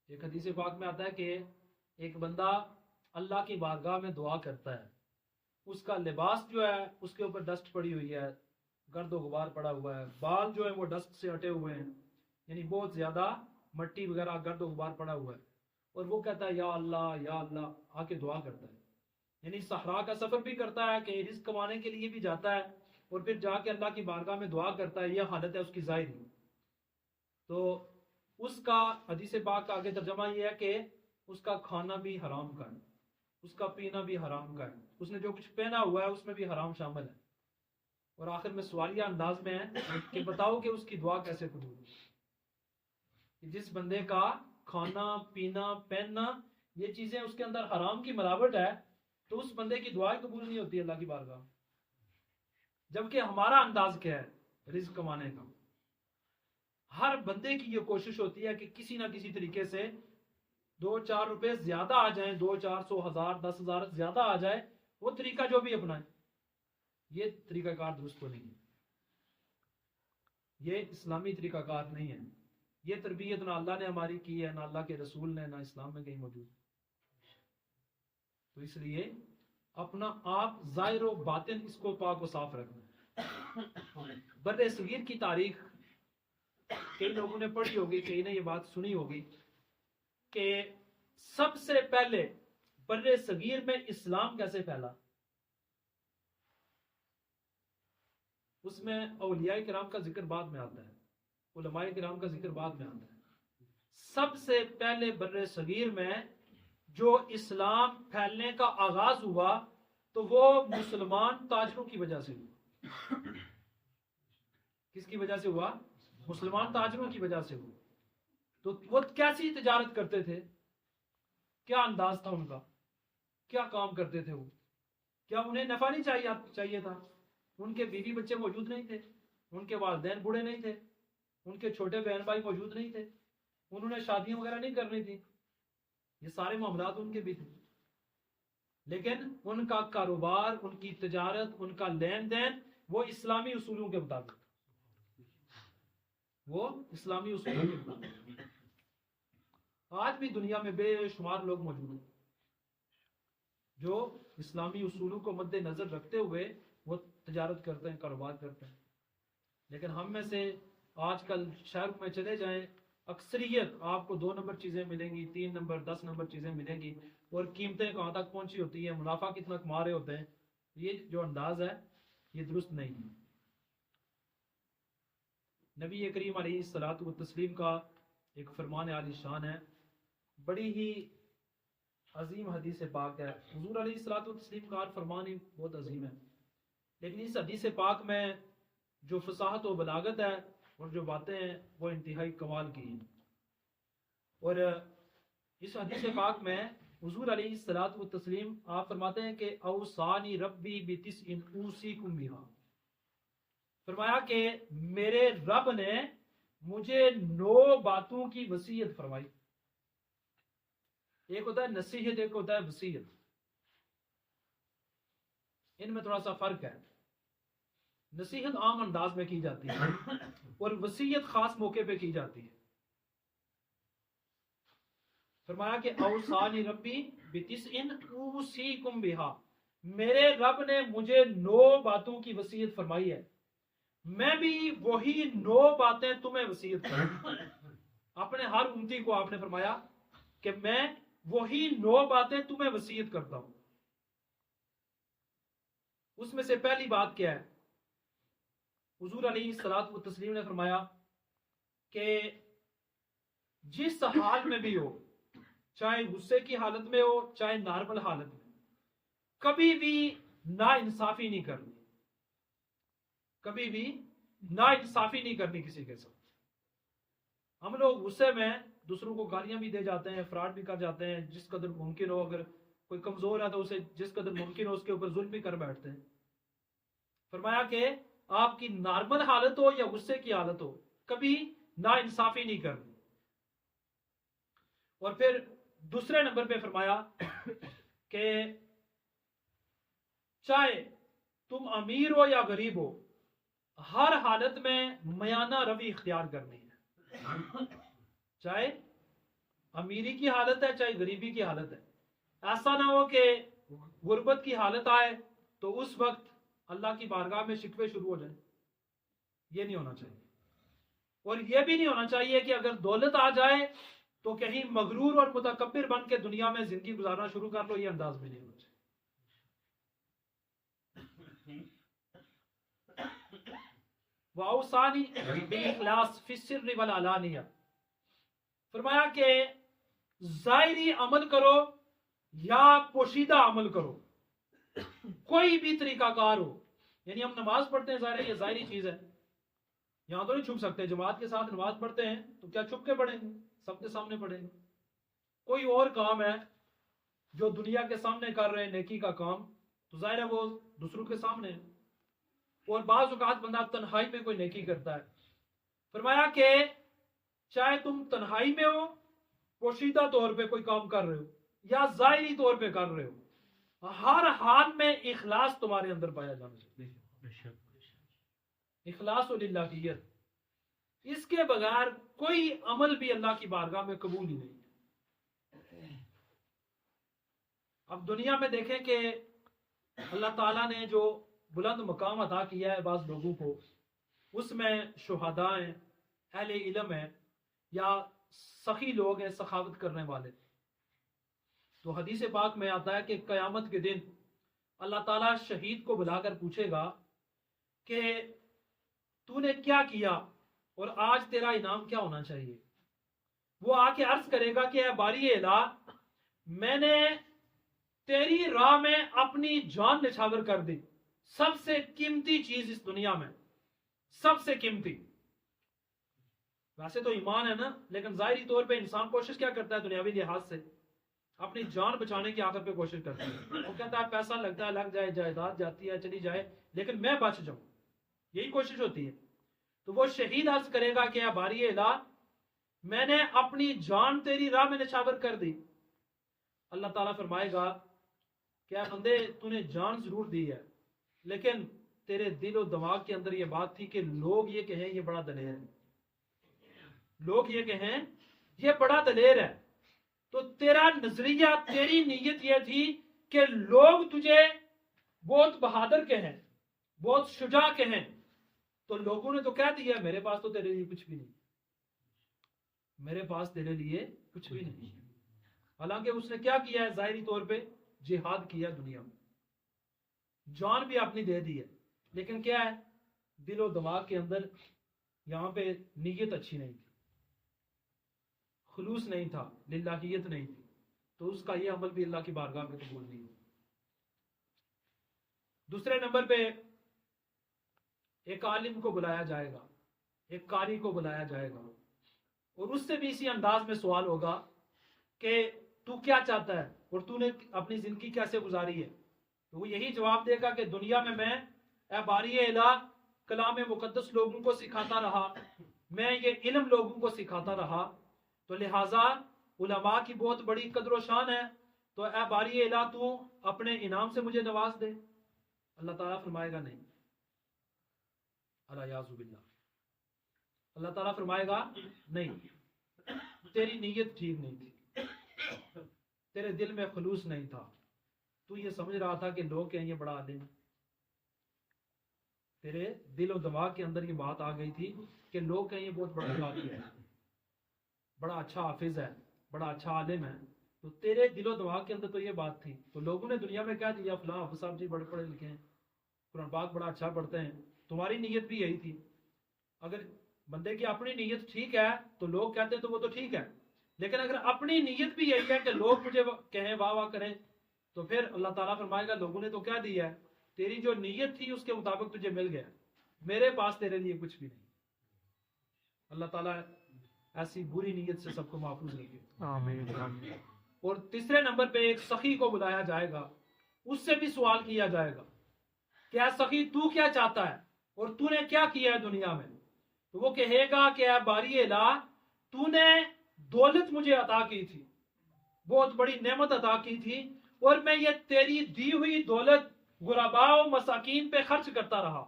ایک حدیث پاک میں آتا ہے کہ ایک بندہ اللہ کی بارگاہ میں دعا کرتا ہے، اس کا لباس جو ہے اس کے اوپر ڈسٹ پڑی ہوئی ہے، گرد و غبار پڑا ہوا ہے، بال جو ہے وہ ڈسٹ سے ہٹے ہوئے ہیں، یعنی بہت زیادہ مٹی وغیرہ گرد و غبار پڑا ہوا ہے. اور وہ کہتا ہے یا اللہ یا اللہ، آ کے دعا کرتا ہے. یعنی صحرا کا سفر بھی کرتا ہے کہ رزق کمانے کے لیے بھی جاتا ہے، اور پھر جا کے اللہ کی بارگاہ میں دعا کرتا ہے. یہ حالت ہے اس کی ظاہری. تو اس کا حدیث پاک کا آگے ترجمہ یہ ہے کہ اس کا کھانا بھی حرام کا ہے، اس کا پینا بھی حرام کا ہے، اس نے جو کچھ پہنا ہوا ہے اس میں بھی حرام شامل ہے. اور آخر میں سوالیہ انداز میں ہے کہ بتاؤ کہ اس کی دعا کیسے قبول ہوئی؟ جس بندے کا کھانا پینا پہننا یہ چیزیں اس کے اندر حرام کی ملاوٹ ہے تو اس بندے کی دعائیں قبول نہیں ہوتی اللہ کی بارگاہ. جبکہ ہمارا انداز کیا ہے رزق کمانے کا؟ ہر بندے کی یہ کوشش ہوتی ہے کہ کسی نہ کسی طریقے سے 2-4 روپے زیادہ آ جائیں، 200-400 1000 10,000 زیادہ آ جائے، وہ طریقہ جو بھی اپنائیں. یہ طریقہ کار درست تو نہیں ہے، یہ اسلامی طریقہ کار نہیں ہے. یہ تربیت نہ اللہ نے ہماری کی ہے، نہ اللہ کے رسول نے، نہ اسلام میں کہیں موجود. تو اس لیے اپنا آپ ظاہر و باطن اس کو پاک و صاف رکھنا ہے. بر صغیر کی تاریخ کئی لوگوں نے پڑھی ہوگی، کئی نے یہ بات سنی ہوگی کہ سب سے پہلے بر صغیر میں اسلام کیسے پھیلا۔ اس میں اولیاء کرام کا ذکر بعد میں آتا ہے، علماء کرام کا ذکر بعد میں آتا ہے۔ سب سے پہلے بر صغیر میں جو اسلام پھیلنے کا آغاز ہوا تو وہ مسلمان تاجروں کی وجہ سے ہوا۔ کس کی وجہ سے ہوا؟ مسلمان تاجروں کی وجہ سے ہوا۔ تو وہ کیسی تجارت کرتے تھے؟ کیا انداز تھا ان کا؟ کیا کام کرتے تھے وہ؟ کیا انہیں نفع نہیں چاہیے تھا؟ ان کے بیوی بچے موجود نہیں تھے، ان کے والدین بوڑھے نہیں تھے، ان کے چھوٹے بہن بھائی موجود نہیں تھے، انہوں نے شادیاں وغیرہ نہیں کرنی تھی، یہ سارے معاملات ان کے بھی تھے، لیکن ان کا کاروبار، ان کی تجارت، ان کا لین دین وہ اسلامی اصولوں کے مطابق، وہ اسلامی اصولوں کے مطابق۔ آج بھی دنیا میں بے شمار لوگ موجود ہیں جو اسلامی اصولوں کو مد نظر رکھتے ہوئے وہ تجارت کرتے ہیں، کاروبار کرتے ہیں، لیکن ہم میں سے آج کل شہروں میں چلے جائیں، اکثریت آپ کو 2 نمبر چیزیں ملیں گی، 3 نمبر 10 نمبر چیزیں ملیں گی، اور قیمتیں کہاں تک پہنچی ہوتی ہیں، منافع کتنا کما رہے ہوتے ہیں۔ یہ جو انداز ہے یہ درست نہیں ہے۔ نبی کریم علیہ الصلوۃ والتسلیم کا ایک فرمان عالی شان ہے، بڑی ہی عظیم حدیث پاک ہے۔ حضور علیہ الصلوۃ والتسلیم کا فرمان ہی بہت عظیم ہے، لیکن اس حدیث پاک میں جو فصاحت و بلاغت ہے اور جو باتیں ہیں وہ انتہائی کمال کی ہیں۔ اور اس حدیث پاک میں حضور علیہ الصلوۃ والتسلیم آپ فرماتے ہیں کہ اوصانی ربی بتسع اوصیکم بہا، فرمایا کہ میرے رب نے مجھے 9 باتوں کی وصیت فرمائی۔ ایک ہوتا ہے نصیحت، ایک ہوتا ہے وصیت، ان میں تھوڑا سا فرق ہے۔ نصیحت عام انداز میں کی جاتی ہے اور وصیت خاص موقع پہ کی جاتی ہے۔ فرمایا کہ اوصانی ربی بتسع اوصیکم بہا، میرے رب نے مجھے 9 باتوں کی وصیت فرمائی ہے، میں بھی وہی 9 باتیں تمہیں وصیت کروں۔ اپنے ہر امتی کو آپ نے فرمایا کہ میں وہی 9 باتیں تمہیں وصیت کرتا ہوں۔ اس میں سے پہلی بات کیا ہے؟ حضور علیہ الصلوۃ والتسلیم نے فرمایا کہ جس حال میں بھی ہو، چاہے غصے کی حالت میں ہو چاہے نارمل حالت میں، کبھی بھی نا انصافی نہیں کرنی، کبھی بھی نا انصافی نہیں کرنی کسی کے ساتھ۔ ہم لوگ غصے میں دوسروں کو گالیاں بھی دے جاتے ہیں، فراڈ بھی کر جاتے ہیں، جس قدر ممکن ہو، اگر کوئی کمزور ہے تو اسے جس قدر ممکن ہو اس کے اوپر ظلم بھی کر بیٹھتے ہیں۔ فرمایا کہ آپ کی نارمل حالت ہو یا غصے کی حالت ہو، کبھی نا انصافی نہیں کرنی۔ اور پھر دوسرے نمبر پہ فرمایا کہ چاہے تم امیر ہو یا غریب ہو، ہر حالت میں میانہ روی اختیار کرنی ہے، چاہے امیری کی حالت ہے چاہے غریبی کی حالت ہے۔ ایسا نہ ہو کہ غربت کی حالت آئے تو اس وقت اللہ کی بارگاہ میں شکوے شروع ہو جائیں، یہ نہیں ہونا چاہیے۔ اور یہ بھی نہیں ہونا چاہیے کہ اگر دولت آ جائے تو کہیں مغرور اور متکبر بن کے دنیا میں زندگی گزارنا شروع کر لو، یہ انداز بھی نہیں ہونا چاہیے۔ وَأَوْصَانِي بِالْإِخْلَاصِ فِي السِّرِّ وَالْعَلَانِيَةِ، فرمایا کہ ظاہری عمل کرو یا پوشیدہ عمل کرو، کوئی بھی طریقہ کار ہو، یعنی ہم نماز پڑھتے ہیں، ظاہر ہے یہ ظاہری چیز ہے، یہاں تو نہیں چھپ سکتے، جماعت کے ساتھ نماز پڑھتے ہیں تو کیا چھپ کے پڑھیں گے؟ سب کے سامنے پڑھیں گے۔ کوئی اور کام ہے جو دنیا کے سامنے کر رہے ہیں، نیکی کا کام، تو ظاہر ہے وہ دوسروں کے سامنے ہے۔ اور بعض اوقات بندہ تنہائی میں کوئی نیکی کرتا ہے، فرمایا کہ چاہے تم تنہائی میں ہو، پوشیدہ طور پہ کوئی کام کر رہے ہو یا ظاہری طور پہ کر رہے ہو، ہر حال میں اخلاص تمہارے اندر پایا جانا چاہیے۔ اخلاص و للہیت، اس کے بغیر کوئی عمل بھی اللہ کی بارگاہ میں قبول ہی نہیں۔ اب دنیا میں دیکھیں کہ اللہ تعالیٰ نے جو بلند مقام عطا کیا ہے بعض لوگوں کو، اس میں شہداء ہیں، اہل علم ہیں، یا سخی لوگ ہیں، سخاوت کرنے والے۔ تو حدیث پاک میں آتا ہے کہ قیامت کے دن اللہ تعالیٰ شہید کو بلا کر پوچھے گا کہ تو نے کیا کیا اور آج تیرا انعام کیا ہونا چاہیے۔ وہ آ کے عرض کرے گا کہ اے باری الہ، میں نے تیری راہ میں اپنی جان نچھاور کر دی، سب سے قیمتی چیز اس دنیا میں، سب سے قیمتی۔ ویسے تو ایمان ہے نا، لیکن ظاہری طور پہ انسان کوشش کیا کرتا ہے دنیاوی لحاظ سے؟ اپنی جان بچانے کی آخر پہ کوشش کرتا ہے۔ وہ کہتا ہے پیسہ لگتا ہے، لگ جائے، جائیداد جاتی ہے، چلی جائے، لیکن میں بچ جاؤں، یہی کوشش ہوتی ہے۔ تو وہ شہید عرض کرے گا کہ اے باری الہ، میں نے اپنی جان تیری راہ میں نچھاور کر دی۔ اللہ تعالیٰ فرمائے گا کہ اے بندے، تو نے جان ضرور دی ہے، لیکن تیرے دل و دماغ کے اندر یہ بات تھی کہ لوگ یہ کہیں یہ بڑا دلیر ہے، لوگ یہ کہیں یہ بڑا دلیر ہے۔ تو تیرا نظریہ، تیری نیت یہ تھی کہ لوگ تجھے بہت بہادر کہیں، بہت شجاع کہیں۔ تو لوگوں نے تو کہہ دیا میرے پاس تو تیرے لیے کچھ بھی نہیں، میرے پاس تیرے لیے کچھ بھی نہیں۔ حالانکہ اس نے کیا کیا ہے؟ ظاہری طور پہ جہاد کیا دنیا میں، جان بھی اپنی دے دی ہے، لیکن کیا ہے؟ دل و دماغ کے اندر یہاں پہ نیت اچھی نہیں تھی، خلوص نہیں تھا، للہیت نہیں تھی، تو اس کا یہ عمل بھی اللہ کی بارگاہ میں قبول نہیں ہو۔ دوسرے نمبر پہ ایک عالم کو بلایا جائے گا، ایک قاری کو بلایا جائے گا، اور اس سے بھی اسی انداز میں سوال ہوگا کہ تو کیا چاہتا ہے اور تو نے اپنی زندگی کیسے گزاری ہے؟ تو وہ یہی جواب دے گا کہ دنیا میں اے باری الہ کلام مقدس لوگوں کو سکھاتا رہا، میں یہ علم لوگوں کو سکھاتا رہا، تو لہٰذا علماء کی بہت بڑی قدر و شان ہے، تو اے باری الہ تو اپنے انعام سے مجھے نواز دے۔ اللہ تعالیٰ فرمائے گا نہیں، الیاذ باللہ، اللہ تعالیٰ فرمائے گا نہیں، تیری نیت ٹھیک نہیں تھی، تیرے دل میں خلوص نہیں تھا، تو یہ سمجھ رہا تھا کہ لوگ کہیں یہ بڑا عالم، تیرے دل و دماغ کے اندر یہ بات آ گئی تھی کہ لوگ کہیں یہ بہت بڑا قاری ہے، بڑا اچھا حافظ ہے، بڑا اچھا عالم ہے، تو تیرے دل و دماغ کے اندر تو یہ بات تھی۔ تو لوگوں نے دنیا میں کہہ دیا فلاں حافظ صاحب جی بڑے پڑھے لکھے ہیں، قرآن پاک بڑا اچھا پڑھتے ہیں، تمہاری نیت بھی یہی تھی۔ اگر بندے کی اپنی نیت ٹھیک ہے تو لوگ کہتے تو وہ تو ٹھیک ہے، لیکن اگر اپنی نیت بھی یہی ہے کہ لوگ مجھے کہیں واہ واہ کریں، تو پھر اللہ تعالیٰ فرمائے گا لوگوں نے تو کہہ دیا ہے، تیری جو نیت تھی اس کے مطابق تجھے مل گیا، میرے پاس تیرے لیے کچھ بھی نہیں۔ اللہ تعالیٰ ایسی بری نیت سے سب کو محفوظ رکھے، آمین۔ اور تیسرے نمبر پہ ایک سخی کو بلایا جائے گا، اس سے بھی سوال کیا جائے گا کہ اے سخی تو کیا چاہتا ہے اور تو نے کیا کیا ہے دنیا میں؟ تو وہ کہے گا کہ اے باری الہ تو نے دولت مجھے عطا کی تھی، بہت بڑی نعمت عطا کی تھی، اور میں یہ تیری دی ہوئی دولت غرباء و مساکین پہ خرچ کرتا رہا،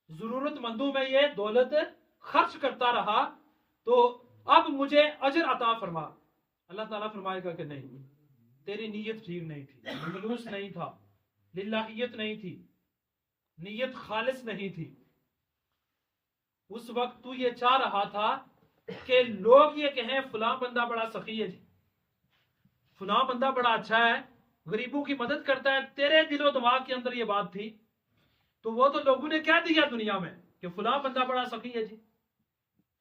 ضرورت مندوں میں یہ دولت خرچ کرتا رہا، تو اب مجھے اجر عطا فرما۔ اللہ تعالیٰ فرمائے گا کہ نہیں، تیری نیت ٹھیک نہیں تھی، خلوص نہیں تھا، للہیت نہیں تھی، نیت خالص نہیں تھی۔ اس وقت تو یہ چاہ رہا تھا کہ لوگ یہ کہیں فلاں بندہ بڑا سخی ہے جی، فلاں بندہ بڑا اچھا ہے، غریبوں کی مدد کرتا ہے، تیرے دل و دماغ کے اندر یہ بات تھی، تو وہ تو لوگوں نے کہہ دیا دنیا میں کہ فلاں بندہ بڑا سخی ہے جی،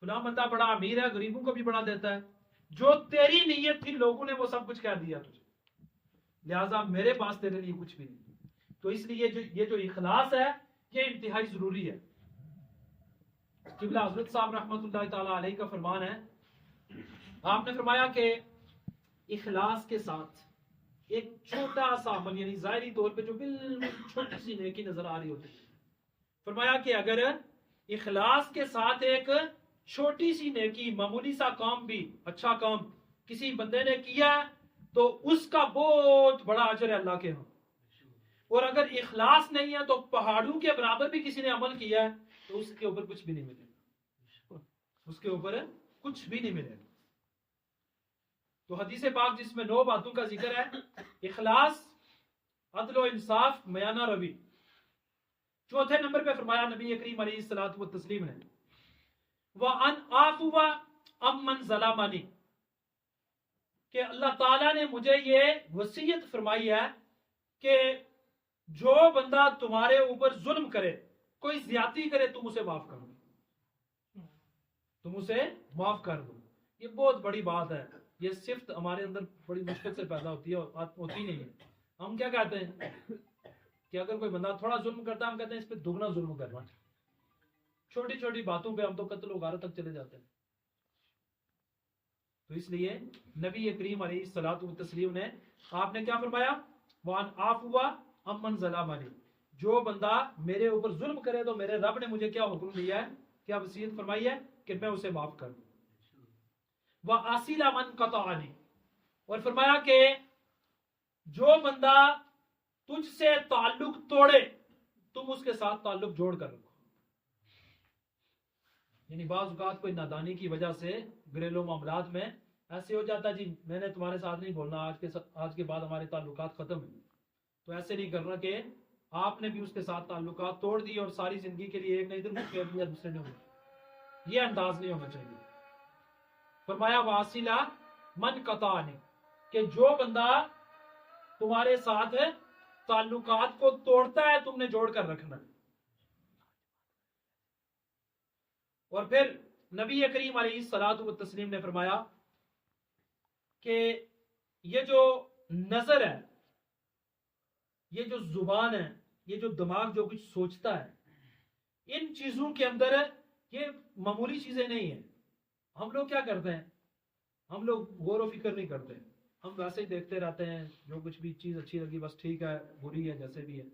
فلاں بندہ بڑا امیر ہے، غریبوں کو بھی بڑا دیتا ہے۔ جو تیری نیت تھی لوگوں نے وہ سب کچھ کہہ دیا تجھے، لہٰذا میرے پاس تیرے لیے کچھ بھی نہیں۔ تو اس لیے یہ جو اخلاص ہے یہ انتہائی ضروری ہے۔ قبلہ حضرت صاحب رحمۃ اللہ تعالیٰ علیہ کا فرمان ہے، آپ نے فرمایا کہ اخلاص کے ساتھ ایک چھوٹا سا عمل، یعنی ظاہری طور پہ جو بالکل چھوٹی سی نیکی نظر آ رہی ہوتی ہے، فرمایا کہ اگر اخلاص کے ساتھ ایک چھوٹی سی نیکی، معمولی سا کام بھی، اچھا کام کسی بندے نے کیا تو اس کا بہت بڑا اجر ہے اللہ کے ہاں، اور اگر اخلاص نہیں ہے تو پہاڑوں کے برابر بھی کسی نے عمل کیا ہے تو اس کے اوپر کچھ بھی نہیں ملے گا، اس کے اوپر کچھ بھی نہیں ملے گا۔ تو حدیث پاک جس میں 9 باتوں کا ذکر ہے، اخلاص، عدل و انصاف، میانہ روی، چوتھے نمبر پہ فرمایا نبی کریم علیہ الصلوۃ والتسلیم نے وَأَنْ آفُوَ أَمَّنْ ظَلَمَنِي، کہ اللہ تعالیٰ نے مجھے یہ وصیت فرمائی ہے کہ جو بندہ تمہارے اوپر ظلم کرے، کوئی زیادتی کرے، تم اسے معاف کر دو، تم اسے معاف کر دو۔ یہ بہت بڑی بات ہے، یہ صفت ہمارے اندر بڑی مشکل سے پیدا ہوتی ہے اور ہوتی نہیں ہے۔ ہم کیا کہتے ہیں کہ اگر کوئی بندہ تھوڑا ظلم کرتا ہے ہم کہتے ہیں اس پہ دگنا ظلم کرنا، چھوٹی چھوٹی باتوں پہ ہم تو قتل و غارت تک چلے جاتے ہیں۔ تو اس لیے نبی کریم علیہ الصلوۃ والتسلیم نے آپ نے کیا فرمایا، وان عفوا امن ظلمنی، جو بندہ میرے اوپر ظلم کرے تو میرے رب نے مجھے کیا حکم دیا ہے، کیا وصیت فرمائی ہے کہ میں اسے معاف کر دوں۔ وَأَصِلَ مَنْ قَطَعَنِي، اور فرمایا کہ جو بندہ تجھ سے تعلق توڑے تم اس کے ساتھ تعلق جوڑ کر رکھو۔ یعنی بعض اوقات کوئی نادانی کی وجہ سے گھریلو معاملات میں ایسے ہو جاتا ہے جی میں نے تمہارے ساتھ نہیں بولنا، آج کے بعد ہمارے تعلقات ختم ہیں، تو ایسے نہیں کرنا کہ آپ نے بھی اس کے ساتھ تعلقات توڑ دی اور ساری زندگی کے لیے ایک نے ادھر منہ پھیر دیا دوسرے نے ادھر، یہ انداز نہیں ہونا چاہیے۔ فرمایا واسلہ من قطعنی، کہ جو بندہ تمہارے ساتھ تعلقات کو توڑتا ہے تم نے جوڑ کر رکھنا۔ اور پھر نبی کریم علیہ الصلوۃ والتسلیم نے فرمایا کہ یہ جو نظر ہے، یہ جو زبان ہے، یہ جو دماغ جو کچھ سوچتا ہے، ان چیزوں کے اندر یہ معمولی چیزیں نہیں ہیں۔ ہم لوگ کیا کرتے ہیں، ہم لوگ غور و فکر نہیں کرتے، ہم ویسے ہی دیکھتے رہتے ہیں، جو کچھ بھی چیز اچھی لگی بس ٹھیک ہے، بری ہے جیسے بھی ہے،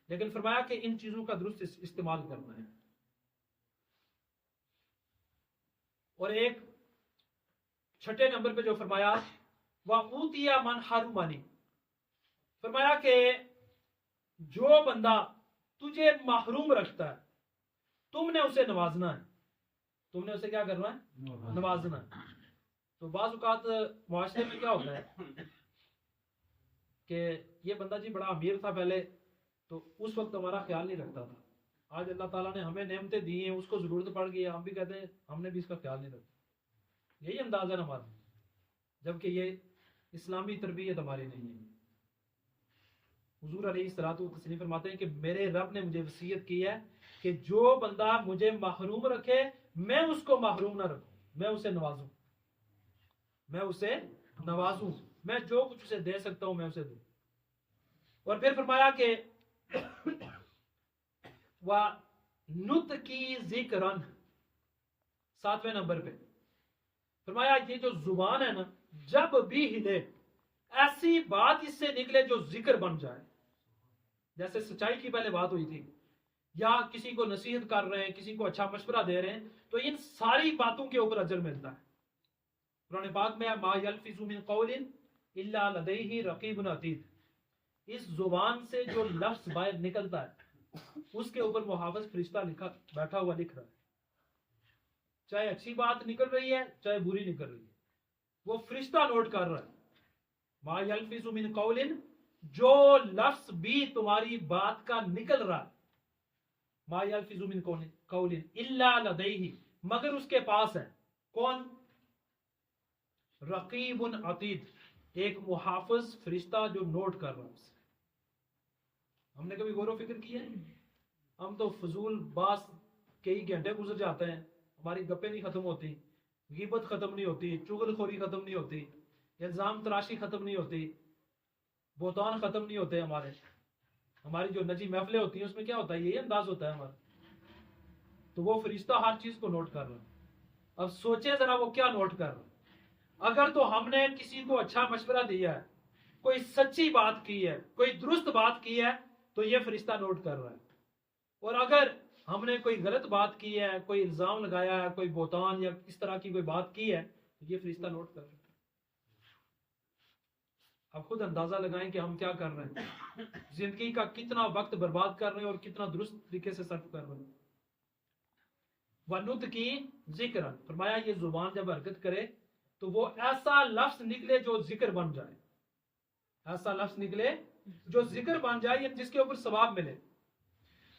لیکن فرمایا کہ ان چیزوں کا درست استعمال کرنا ہے۔ اور ایک چھٹے نمبر پہ جو فرمایا وَأُوتِيَ مَنْ حَرُمَنِي، فرمایا کہ جو بندہ تجھے محروم رکھتا ہے تم نے اسے نوازنا ہے، تم نے اسے کیا کرنا ہے، نوازنا ہے۔ تو بعض اوقات معاشرے میں کیا ہوتا ہے کہ یہ بندہ جی بڑا امیر تھا پہلے، تو اس وقت ہمارا خیال نہیں رکھتا تھا، آج اللہ تعالیٰ نے ہمیں نعمتیں دی ہیں، اس کو ضرورت پڑ گئی ہے، ہم بھی کہتے ہیں ہم نے بھی اس کا خیال نہیں رکھا۔ یہی انداز ہے ہمارا، جبکہ یہ اسلامی تربیت ہماری نہیں ہے۔ حضور علیہ الصلوۃ والتسلیم فرماتے ہیں کہ میرے رب نے مجھے وصیت کی ہے کہ جو بندہ مجھے محروم رکھے میں اس کو محروم نہ رکھوں، میں اسے نوازوں، میں اسے نوازوں، میں جو کچھ اسے دے سکتا ہوں میں اسے دوں۔ اور پھر فرمایا کہ وَنُطْقِي ذِكْرًا، 7ویں نمبر پہ فرمایا یہ جو زبان ہے نا، جب بھی ہلے ایسی بات اس سے نکلے جو ذکر بن جائے، جیسے سچائی کی پہلے بات ہوئی تھی، یا کسی کو نصیحت کر رہے ہیں، کسی کو اچھا مشورہ دے رہے ہیں، تو ان ساری باتوں کے اوپر اجر ملتا ہے۔ قرآن پاک میں ما یلفظ من قول الا لدیہ رقیب عتید، اس زبان سے جو لفظ باہر نکلتا ہے اس کے اوپر محافظ فرشتہ بیٹھا ہوا لکھ رہا ہے، چاہے اچھی بات نکل رہی ہے چاہے بری نکل رہی ہے، وہ فرشتہ نوٹ کر رہا ہے۔ ما یلفظ من قول، جو لفظ بھی تمہاری بات کا نکل رہا ہے، ما یلفظ من قول الا لدیہ، مگر اس کے پاس ہے کون، رقیب عتید، ایک محافظ فرشتہ جو نوٹ کر رہا ہے۔ ہم نے کبھی غور و فکر کیا ہے؟ ہم تو فضول باس کئی گھنٹے گزر جاتے ہیں، ہماری گپیں نہیں ختم ہوتی، غیبت ختم نہیں ہوتی، چغل خوری ختم نہیں ہوتی، الزام تراشی ختم نہیں ہوتی، بہتان ختم نہیں ہوتے ہماری جو نجی محفلیں ہوتی ہیں اس میں کیا ہوتا ہے، یہی انداز ہوتا ہے ہمارا۔ تو وہ فرشتہ ہر چیز کو نوٹ کر رہا ہے۔ اب سوچے ذرا وہ کیا نوٹ کر رہا ہے۔ اگر تو ہم نے کسی کو اچھا مشورہ دیا ہے، کوئی سچی بات کی ہے، کوئی درست بات کی ہے، تو یہ فرشتہ نوٹ کر رہا ہے، اور اگر ہم نے کوئی غلط بات کی ہے، کوئی الزام لگایا ہے، کوئی بہتان یا اس طرح کی کوئی بات کی ہے، تو یہ فرشتہ نوٹ کر رہا ہے۔ اب خود اندازہ لگائیں کہ ہم کیا کر رہے ہیں، زندگی کا کتنا وقت برباد کر رہے ہیں اور کتنا درست طریقے سے صرف کر رہے ہیں۔ وَنُطْقِي ذِكْرًا، فرمایا یہ زبان جب حرکت کرے تو وہ ایسا لفظ نکلے جو ذکر بن جائے، ایسا لفظ نکلے جو ذکر بن جائے، جس کے اوپر ثواب ملے۔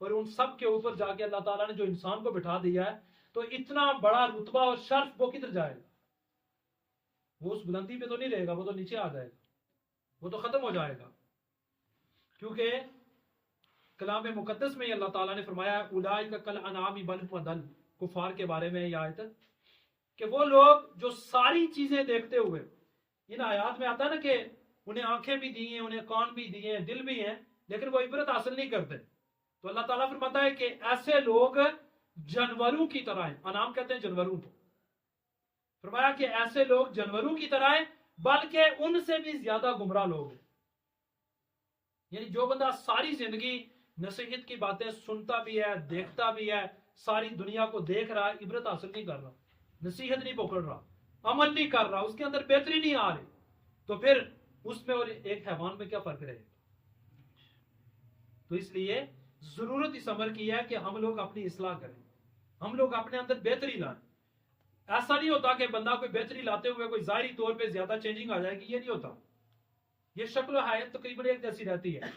اور ان سب کے اوپر جا کے اللہ تعالیٰ نے جو انسان کو بٹھا دیا ہے، تو اتنا بڑا رتبہ اور شرف وہ کدھر جائے گا؟ وہ اس بلندی پہ تو نہیں رہے گا، وہ تو نیچے آ جائے گا، وہ تو ختم ہو جائے گا. کیونکہ کلام مقدس میں اللہ تعالیٰ نے فرمایا اولئک کالانعام بل هم اضل، کفار کے بارے میں یہ آیت کہ وہ لوگ جو ساری چیزیں دیکھتے ہوئے، ان آیات میں آتا ہے نا کہ انہیں آنکھیں بھی دی ہیں، انہیں کان بھی دیے ہیں، دل بھی ہیں، لیکن وہ عبرت حاصل نہیں کرتے. تو اللہ تعالیٰ فرماتا ہے کہ ایسے لوگ جانوروں کی طرح ہیں. انعام کہتے ہیں جانوروں کو. فرمایا کہ ایسے لوگ جانوروں کی طرح ہیں، بلکہ ان سے بھی زیادہ گمراہ لوگ ہیں. یعنی جو بندہ ساری زندگی نصیحت کی باتیں سنتا بھی ہے، دیکھتا بھی ہے، ساری دنیا کو دیکھ رہا ہے، عبرت حاصل نہیں کر رہا، نصیحت نہیں پکڑ رہا، عمل نہیں کر رہا، اس کے اندر بہتری نہیں آ رہی، تو پھر اس میں اور ایک حیوان میں کیا فرق رہے گا؟ تو اس لیے ضرورت اس امر کی ہے کہ ہم لوگ اپنی اصلاح کریں، ہم لوگ اپنے اندر بہتری لائیں. ایسا نہیں ہوتا کہ بندہ کوئی بہتری لاتے ہوئے کوئی ظاہری طور پہ زیادہ چینجنگ آ جائے گی، یہ نہیں ہوتا. یہ شکل و حیات تقریباً ایک جیسی رہتی ہے.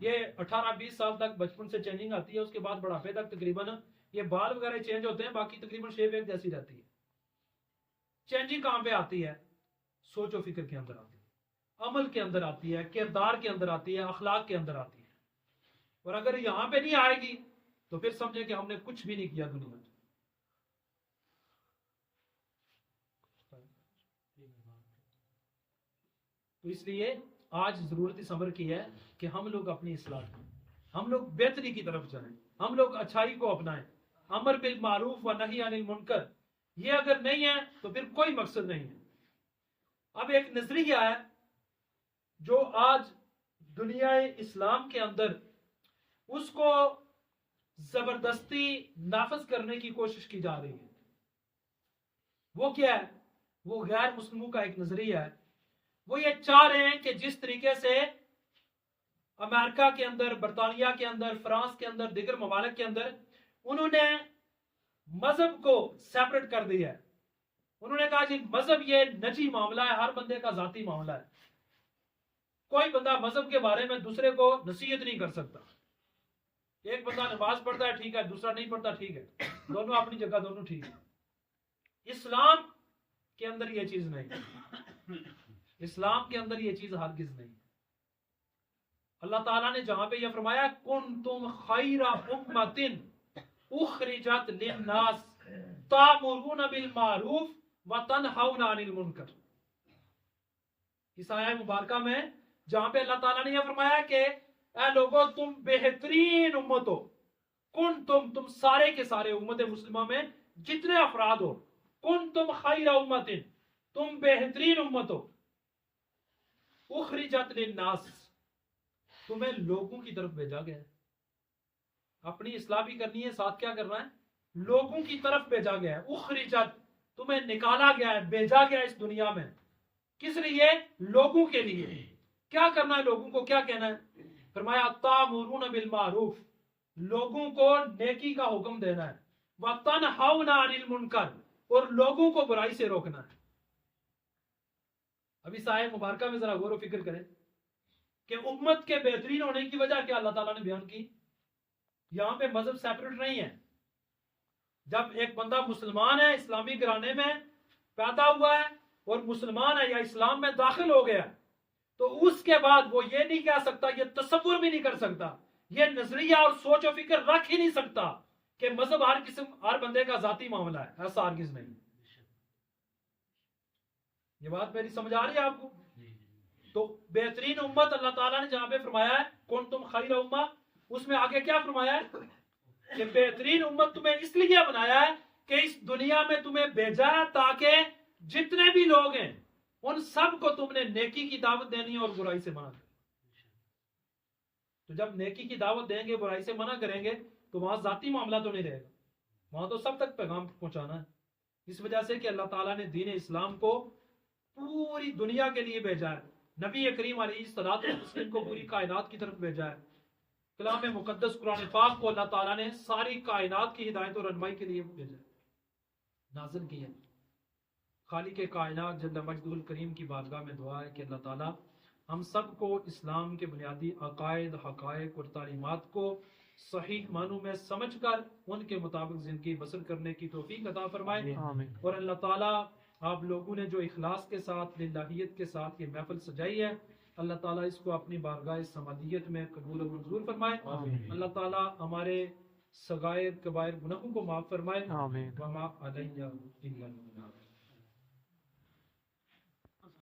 یہ 18-20 سال تک بچپن سے چینجنگ آتی ہے، اس کے بعد بڑھاپے تک تقریباً یہ بال وغیرہ چینج ہوتے ہیں، باقی تقریباً شیپ ایک جیسی رہتی ہے. چینجنگ کہاں پہ آتی ہے؟ سوچ و فکر کے اندر آتی ہے، عمل کے اندر آتی ہے، کردار کے اندر آتی ہے، اخلاق کے اندر آتی ہے. اور اگر یہاں پہ نہیں آئے گی تو پھر سمجھے کہ ہم نے کچھ بھی نہیں کیا دنیا میں. تو اس لیے آج ضرورت اس امر کی ہے کہ ہم لوگ اپنی اصلاح کریں، ہم لوگ بہتری کی طرف جائیں، ہم لوگ اچھائی کو اپنائیں. امر بالمعروف و نہی عن المنکر، یہ اگر نہیں ہے تو پھر کوئی مقصد نہیں ہے. اب ایک نظریہ ہے جو آج دنیا اسلام کے اندر اس کو زبردستی نافذ کرنے کی کوشش کی جا رہی ہے. وہ کیا ہے؟ وہ غیر مسلموں کا ایک نظریہ ہے. وہ یہ چاہ رہے ہیں کہ جس طریقے سے امریکہ کے اندر، برطانیہ کے اندر، فرانس کے اندر، دیگر ممالک کے اندر انہوں نے مذہب کو سیپریٹ کر دیا ہے. انہوں نے کہا جی مذہب یہ نجی معاملہ ہے، ہر بندے کا ذاتی معاملہ ہے، کوئی بندہ مذہب کے بارے میں دوسرے کو نصیحت نہیں کر سکتا. ایک بندہ نماز پڑھتا ہے ٹھیک ہے، دوسرا نہیں پڑھتا ٹھیک ہے، دونوں اپنی جگہ دونوں ٹھیک ہے. اسلام کے اندر یہ چیز نہیں، اسلام کے اندر یہ چیز ہرگز نہیں. اللہ تعالیٰ نے جہاں پہ یہ فرمایا کنتم خیر امۃ اخرجت للناس تأمرون بالمعروف وتنہون عن المنکر، اس آیہ مبارکہ میں جہاں پہ اللہ تعالیٰ نے یہ فرمایا کہ اے لوگوں تم بہترین امت ہو، تم سارے کے سارے امت مسلمہ میں جتنے افراد ہو، کنتم خیر امۃ، تم بہترین امت ہو، اخرجت للناس، تمہیں لوگوں کی طرف بھیجا گیا ہے. اپنی اصلاح بھی کرنی ہے، ساتھ کیا کرنا ہے؟ لوگوں کی طرف بھیجا گیا ہے. اخرجت، تمہیں نکالا گیا ہے، بھیجا گیا ہے اس دنیا میں. کس لیے؟ لوگوں کے لیے. کیا کرنا ہے لوگوں کو؟ کیا کہنا ہے؟ فرمایا تأمرون بالمعروف، لوگوں کو نیکی کا حکم دینا ہے، وتنہون عن المنکر، اور لوگوں کو برائی سے روکنا ہے. اب اس آیت مبارکہ میں ذرا غور و فکر کریں کہ امت کے بہترین ہونے کی وجہ کیا اللہ تعالیٰ نے بیان کی. یہاں پہ مذہب سیپریٹ نہیں ہے. جب ایک بندہ مسلمان ہے، اسلامی گھرانے میں پیدا ہوا ہے اور مسلمان ہے یا اسلام میں داخل ہو گیا، تو اس کے بعد وہ یہ نہیں کہہ سکتا، یہ تصور بھی نہیں کر سکتا، یہ نظریہ اور سوچ و فکر رکھ ہی نہیں سکتا کہ مذہب ہر بندے کا ذاتی معاملہ ہے. ایسا ہرگز نہیں. یہ بات میری سمجھ آ رہی ہے آپ کو؟ تو بہترین امت اللہ تعالیٰ نے جہاں پہ فرمایا ہے کنتم خیر امہ، اس میں آگے کیا فرمایا ہے کہ بہترین امت تمہیں اس لیے بنایا ہے کہ اس دنیا میں تمہیں بھیجا ہے تاکہ جتنے بھی لوگ ہیں ان سب کو تم نے نیکی کی دعوت دینی ہے اور برائی سے منع کرنا. تو جب نیکی کی دعوت دیں گے، برائی سے منع کریں گے، تو وہاں ذاتی معاملہ تو نہیں رہے گا، وہاں تو سب تک پیغام پہنچانا ہے. اس وجہ سے کہ اللہ تعالیٰ نے دین اسلام کو پوری دنیا کے لیے بھیجا ہے. نبی کریم علیہ الصلوۃ والسلام کو پوری کائنات کی طرف بھیجا ہے. کلام مقدس قرآن پاک کو اللہ تعالیٰ نے ساری کائنات کی ہدایت اور رہنمائی کے لیے بھیجا ہے، نازل کی ہے. خالق کائنات جل مجدہ الکریم کی بارگاہ میں دعا ہے کہ اللہ تعالیٰ ہم سب کو اسلام کے بنیادی عقائد، حقائق اور تعلیمات کو صحیح معنوں میں سمجھ کر ان کے مطابق زندگی بسر کرنے کی توفیق عطا فرمائے. آمین. اور اللہ تعالیٰ آپ لوگوں نے جو اخلاص کے ساتھ للہیت کے ساتھ یہ محفل سجائی ہے، اللہ تعالیٰ اس کو اپنی بارگاہ سمادیت میں قبول و منظور فرمائے. اللہ تعالیٰ ہمارے صغائر کبائر گناہوں کو معاف فرمائے. آمین. وما علیہ الا البلاغ.